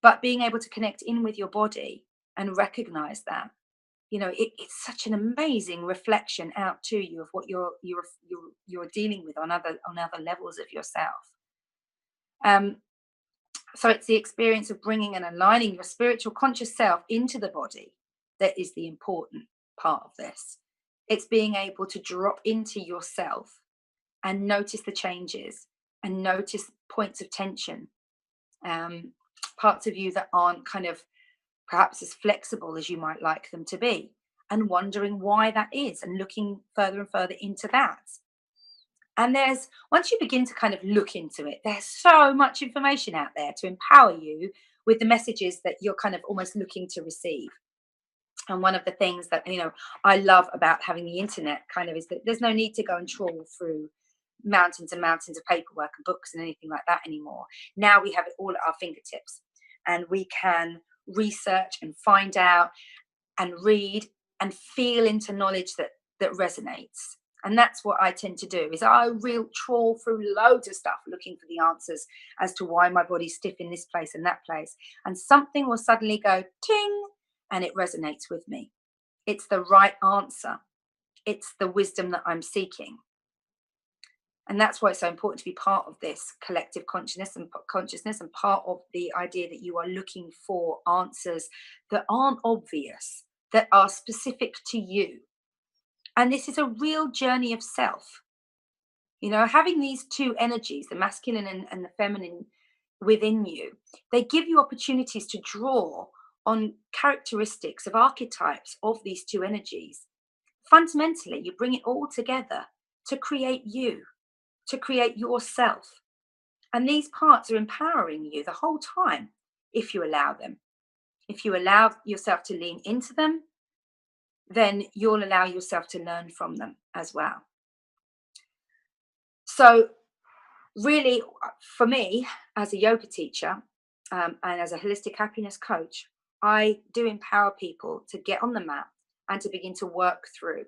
But being able to connect in with your body and recognize that, it's such an amazing reflection out to you of what you're dealing with on other levels of yourself. So it's the experience of bringing and aligning your spiritual conscious self into the body that is the important part of this. It's being able to drop into yourself and notice the changes and notice points of tension, parts of you that aren't kind of perhaps as flexible as you might like them to be, and wondering why that is, and looking further and further into that. And once you begin to kind of look into it, there's so much information out there to empower you with the messages that you're kind of almost looking to receive. And one of the things that, I love about having the internet kind of is that there's no need to go and trawl through mountains and mountains of paperwork and books and anything like that anymore. Now we have it all at our fingertips, and we can research and find out and read and feel into knowledge that resonates. And that's what I tend to do, is I real trawl through loads of stuff looking for the answers as to why my body's stiff in this place and that place. And something will suddenly go ting, and it resonates with me. It's the right answer. It's the wisdom that I'm seeking. And that's why it's so important to be part of this collective consciousness and part of the idea that you are looking for answers that aren't obvious, that are specific to you. And this is a real journey of self. Having these two energies, the masculine and the feminine within you, they give you opportunities to draw on characteristics of archetypes of these two energies. Fundamentally, you bring it all together to create you, to create yourself. And these parts are empowering you the whole time, if you allow them. If you allow yourself to lean into them, then you'll allow yourself to learn from them as well. So really, for me, as a yoga teacher, and as a holistic happiness coach, I do empower people to get on the mat and to begin to work through.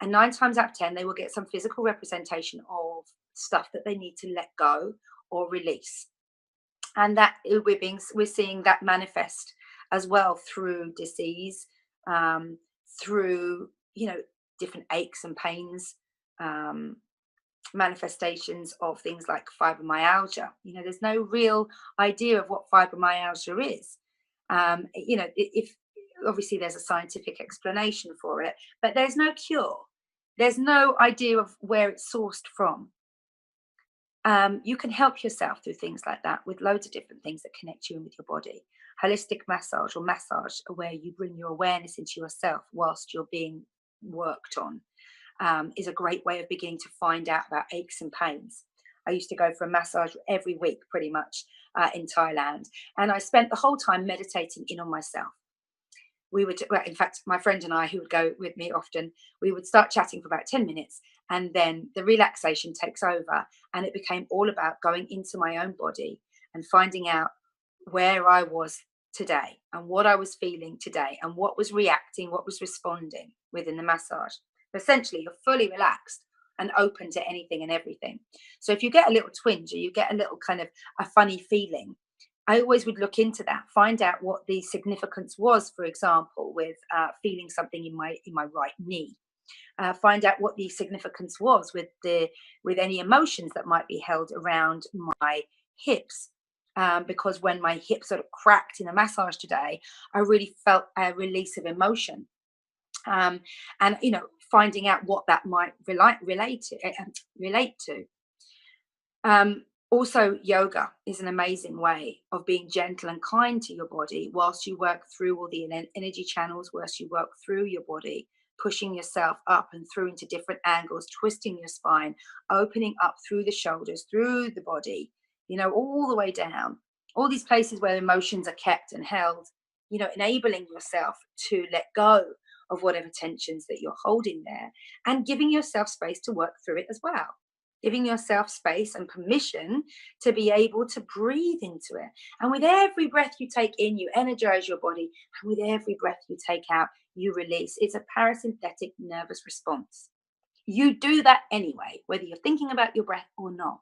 And 9 times out of 10, they will get some physical representation of stuff that they need to let go or release. And that we're seeing that manifest as well through disease, through different aches and pains, manifestations of things like fibromyalgia. There's no real idea of what fibromyalgia is. If obviously there's a scientific explanation for it, but there's no cure. There's no idea of where it's sourced from. You can help yourself through things like that with loads of different things that connect you in with your body. Holistic massage, or massage where you bring your awareness into yourself whilst you're being worked on, is a great way of beginning to find out about aches and pains. I used to go for a massage every week pretty much in Thailand, and I spent the whole time meditating in on myself. In fact, my friend and I, who would go with me often, we would start chatting for about 10 minutes, and then the relaxation takes over, and it became all about going into my own body and finding out where I was today and what I was feeling today and what was reacting, what was responding within the massage. Essentially, you're fully relaxed and open to anything and everything. So if you get a little twinge, or you get a little kind of a funny feeling, I always would look into that, find out what the significance was, for example, with feeling something in my right knee. Find out what the significance was with any emotions that might be held around my hips. Because when my hip sort of cracked in a massage today, I really felt a release of emotion. And finding out what that might relate to. Also, yoga is an amazing way of being gentle and kind to your body whilst you work through all the energy channels, whilst you work through your body, pushing yourself up and through into different angles, twisting your spine, opening up through the shoulders, through the body, all the way down. All these places where emotions are kept and held, enabling yourself to let go of whatever tensions that you're holding there and giving yourself space to work through it as well, giving yourself space and permission to be able to breathe into it. And with every breath you take in, you energize your body. And with every breath you take out, you release. It's a parasympathetic nervous response. You do that anyway, whether you're thinking about your breath or not.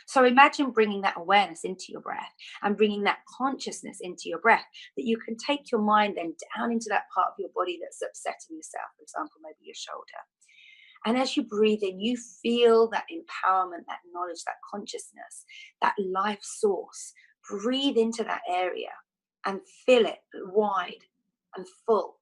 So imagine bringing that awareness into your breath and bringing that consciousness into your breath, that you can take your mind then down into that part of your body that's upsetting yourself, for example, maybe your shoulder. And as you breathe in, you feel that empowerment, that knowledge, that consciousness, that life source. Breathe into that area and fill it wide and full.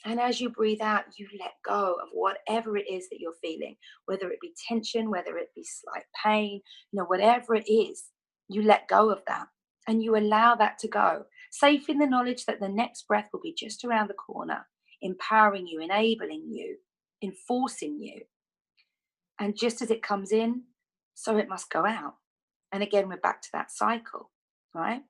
And as you breathe out, you let go of whatever it is that you're feeling, whether it be tension, whether it be slight pain, whatever it is, you let go of that and you allow that to go, safe in the knowledge that the next breath will be just around the corner, empowering you, enabling you, enforcing you. And just as it comes in, so it must go out. And again, we're back to that cycle, right?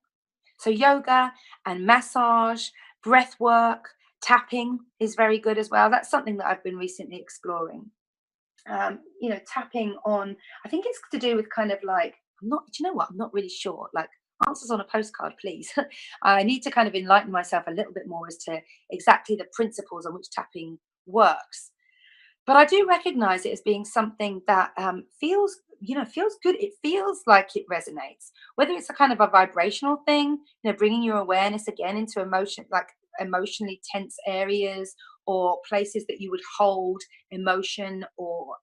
So yoga and massage, breath work, tapping is very good as well. That's something that I've been recently exploring. Tapping on, I think it's to do with kind of like, do you know what? I'm not really sure. Like, answers on a postcard, please. I need to kind of enlighten myself a little bit more as to exactly the principles on which tapping works. But I do recognize it as being something that feels good. It feels like it resonates, whether it's a kind of a vibrational thing, bringing your awareness again into emotion, like emotionally tense areas or places that you would hold emotion or,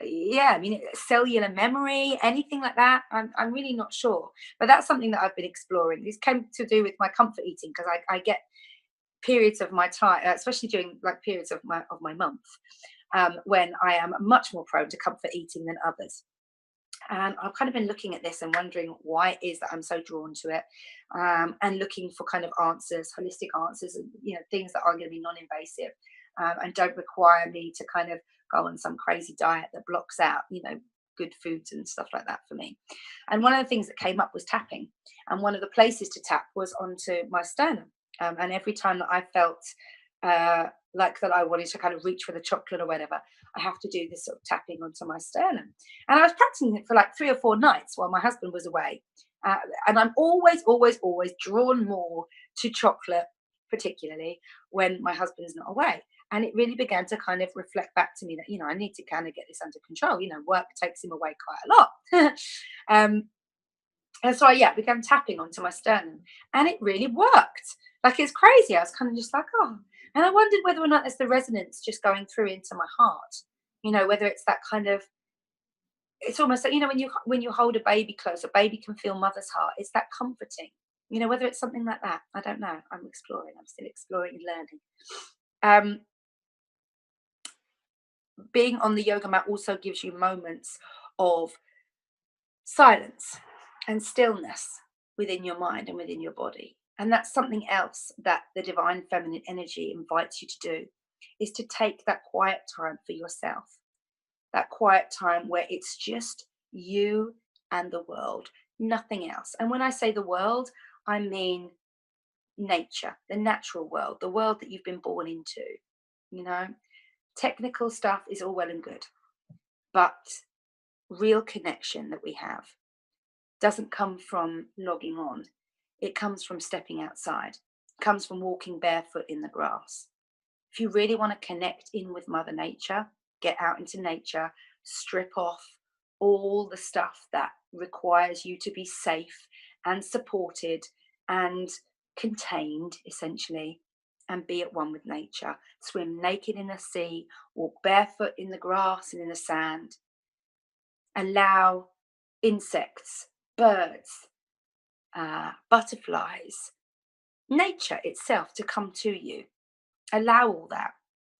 yeah, I mean, cellular memory, anything like that. I'm really not sure, but that's something that I've been exploring. This came to do with my comfort eating because I get periods of my time, especially during like periods of my month, when I am much more prone to comfort eating than others. And I've kind of been looking at this and wondering why it is that I'm so drawn to it, and looking for kind of answers, holistic answers, and things that are going to be non-invasive, and don't require me to kind of go on some crazy diet that blocks out, good foods and stuff like that for me. And one of the things that came up was tapping, and one of the places to tap was onto my sternum. And every time that I felt like that I wanted to kind of reach for the chocolate or whatever, I have to do this sort of tapping onto my sternum. And I was practicing it for like 3 or 4 nights while my husband was away. And I'm always, always, always drawn more to chocolate, particularly when my husband is not away. And it really began to kind of reflect back to me that, I need to kind of get this under control. Work takes him away quite a lot. And so I began tapping onto my sternum and it really worked. Like it's crazy. I was kind of just like, oh, and I wondered whether or not there's the resonance just going through into my heart, whether it's that kind of, it's almost like, when you hold a baby close, a baby can feel mother's heart. It's that comforting, whether it's something like that. I don't know. I'm exploring. I'm still exploring and learning. Being on the yoga mat also gives you moments of silence and stillness within your mind and within your body. And that's something else that the divine feminine energy invites you to do, is to take that quiet time for yourself, that quiet time where it's just you and the world, nothing else. And when I say the world, I mean nature, the natural world, the world that you've been born into. Technical stuff is all well and good, but real connection that we have doesn't come from logging on. It comes from stepping outside. It comes from walking barefoot in the grass. If you really want to connect in with Mother Nature, get out into nature, strip off all the stuff that requires you to be safe and supported and contained, essentially, and be at one with nature. Swim naked in the sea, walk barefoot in the grass and in the sand. Allow insects, birds, butterflies, nature itself to come to you. Allow all that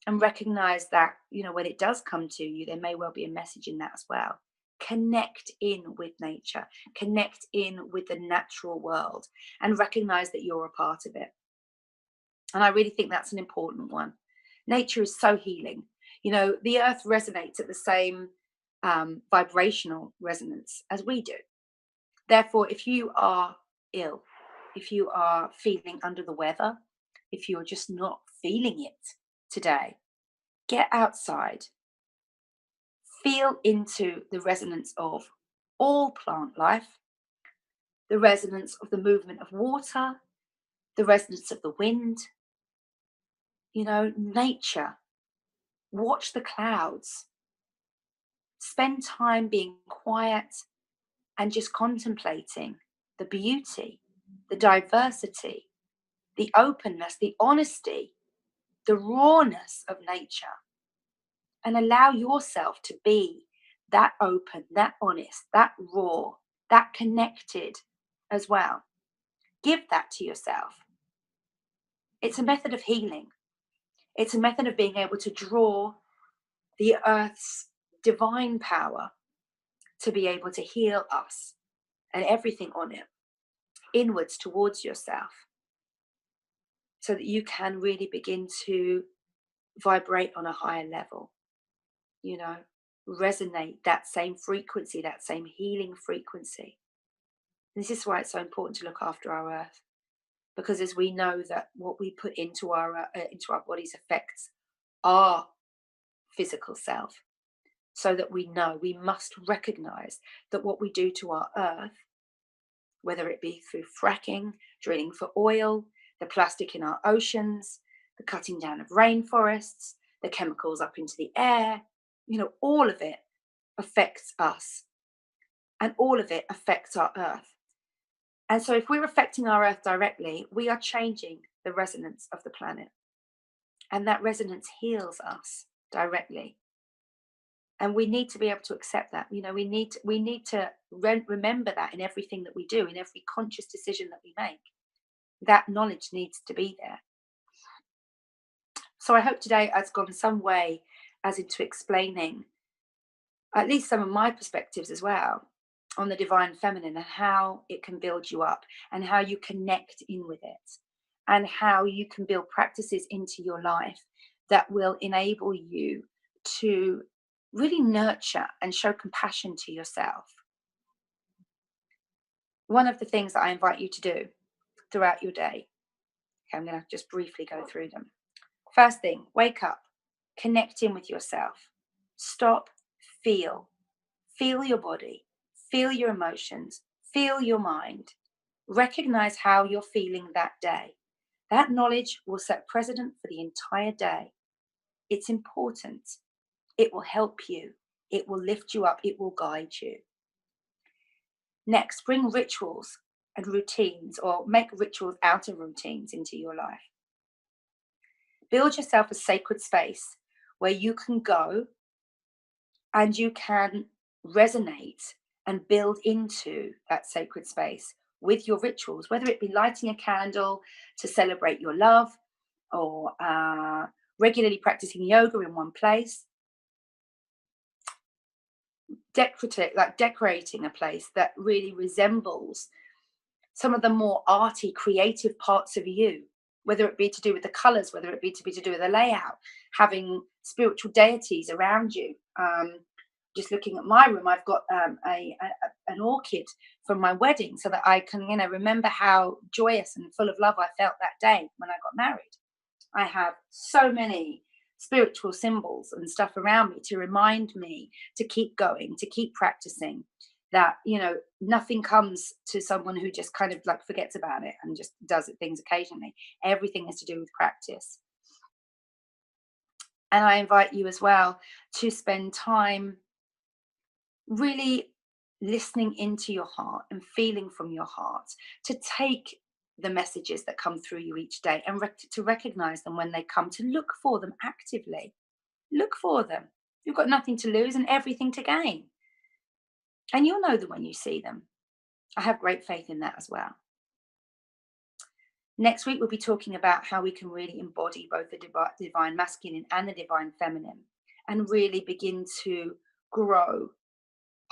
and recognize that, when it does come to you, there may well be a message in that as well. Connect in with nature, connect in with the natural world, and recognize that you're a part of it. And I really think that's an important one. Nature is so healing. The earth resonates at the same vibrational resonance as we do. Therefore, if you are ill, if you are feeling under the weather, if you're just not feeling it today, get outside, feel into the resonance of all plant life, the resonance of the movement of water, the resonance of the wind, nature. Watch the clouds. Spend time being quiet and just contemplating the beauty, the diversity, the openness, the honesty, the rawness of nature, and allow yourself to be that open, that honest, that raw, that connected as well. Give that to yourself. It's a method of healing. It's a method of being able to draw the earth's divine power to be able to heal us and everything on it inwards towards yourself, so that you can really begin to vibrate on a higher level, resonate that same frequency, that same healing frequency. This is why it's so important to look after our earth, because as we know that what we put into our bodies affects our physical self, so that we know we must recognize that what we do to our earth, whether it be through fracking, drilling for oil, the plastic in our oceans, the cutting down of rainforests, the chemicals up into the air, all of it affects us, and all of it affects our earth. And so if we're affecting our earth directly, we are changing the resonance of the planet, and that resonance heals us directly. And we need to be able to accept that. We need to remember that in everything that we do, in every conscious decision that we make. That knowledge needs to be there. So I hope today has gone some way as into explaining at least some of my perspectives as well on the divine feminine, and how it can build you up, and how you connect in with it, and how you can build practices into your life that will enable you to really nurture and show compassion to yourself. One of the things that I invite you to do throughout your day, okay, I'm going to just briefly go through them. First thing, wake up, connect in with yourself, stop, feel your body, feel your emotions, feel your mind, recognize how you're feeling that day. That knowledge will set precedent for the entire day. It's important. It will help you. It will lift you up. It will guide you. Next, bring rituals and routines, or make rituals out of routines into your life. Build yourself a sacred space where you can go and you can resonate and build into that sacred space with your rituals, whether it be lighting a candle to celebrate your love, or regularly practicing yoga in one place. Decorating a place that really resembles some of the more arty, creative parts of you, whether it be to do with the colors, whether it be to do with the layout, having spiritual deities around you. Just looking at my room, I've got an orchid from my wedding, so that I can, remember how joyous and full of love I felt that day when I got married. I have so many spiritual symbols and stuff around me to remind me to keep going, to keep practicing. That nothing comes to someone who just kind of like forgets about it and just does it things occasionally. Everything is to do with practice. And I invite you as well to spend time really listening into your heart and feeling from your heart, to take the messages that come through you each day and to recognize them when they come, to look for them actively. Look for them. You've got nothing to lose and everything to gain. And you'll know them when you see them. I have great faith in that as well. Next week, we'll be talking about how we can really embody both the divine masculine and the divine feminine, and really begin to grow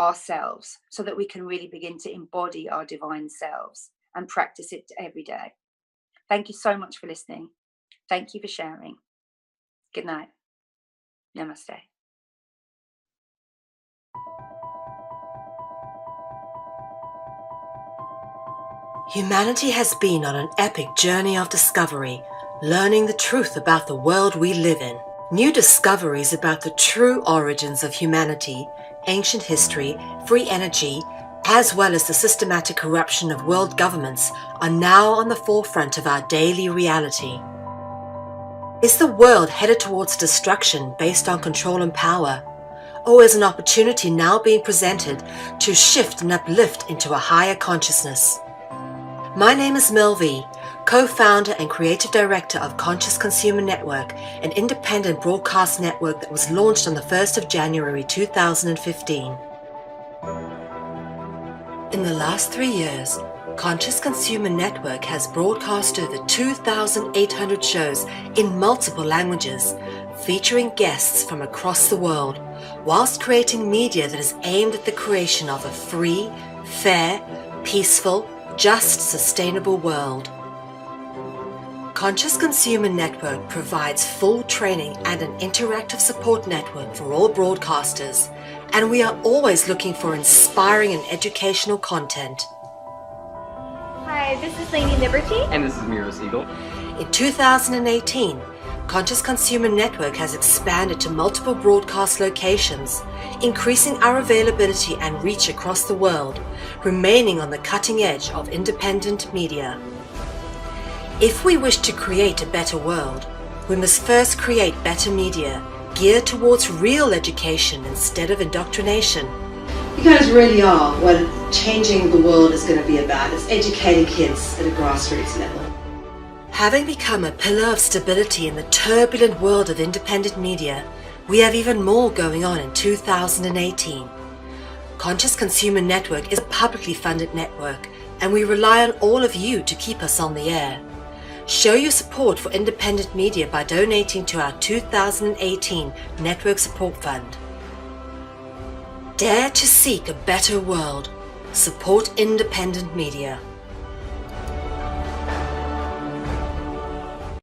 ourselves so that we can really begin to embody our divine selves and practice it every day. Thank you so much for listening. Thank you for sharing. Good night. Namaste. Humanity has been on an epic journey of discovery, learning the truth about the world we live in. New discoveries about the true origins of humanity, ancient history, free energy, as well as the systematic corruption of world governments are now on the forefront of our daily reality. Is the world headed towards destruction based on control and power? Or is an opportunity now being presented to shift and uplift into a higher consciousness? My name is Mel V, co-founder and creative director of Conscious Consumer Network, an independent broadcast network that was launched on the 1st of January 2015. In the last 3 years, Conscious Consumer Network has broadcast over 2,800 shows in multiple languages, featuring guests from across the world, whilst creating media that is aimed at the creation of a free, fair, peaceful, just, sustainable world. Conscious Consumer Network provides full training and an interactive support network for all broadcasters, and we are always looking for inspiring and educational content. Hi, this is Lainey Liberty. And this is Miro Siegel. In 2018, Conscious Consumer Network has expanded to multiple broadcast locations, increasing our availability and reach across the world, remaining on the cutting edge of independent media. If we wish to create a better world, we must first create better media, geared towards real education instead of indoctrination. You guys really are what changing the world is going to be about. It's educating kids at a grassroots level. Having become a pillar of stability in the turbulent world of independent media, we have even more going on in 2018. Conscious Consumer Network is a publicly funded network, and we rely on all of you to keep us on the air. Show your support for independent media by donating to our 2018 Network Support Fund. Dare to seek a better world. Support independent media.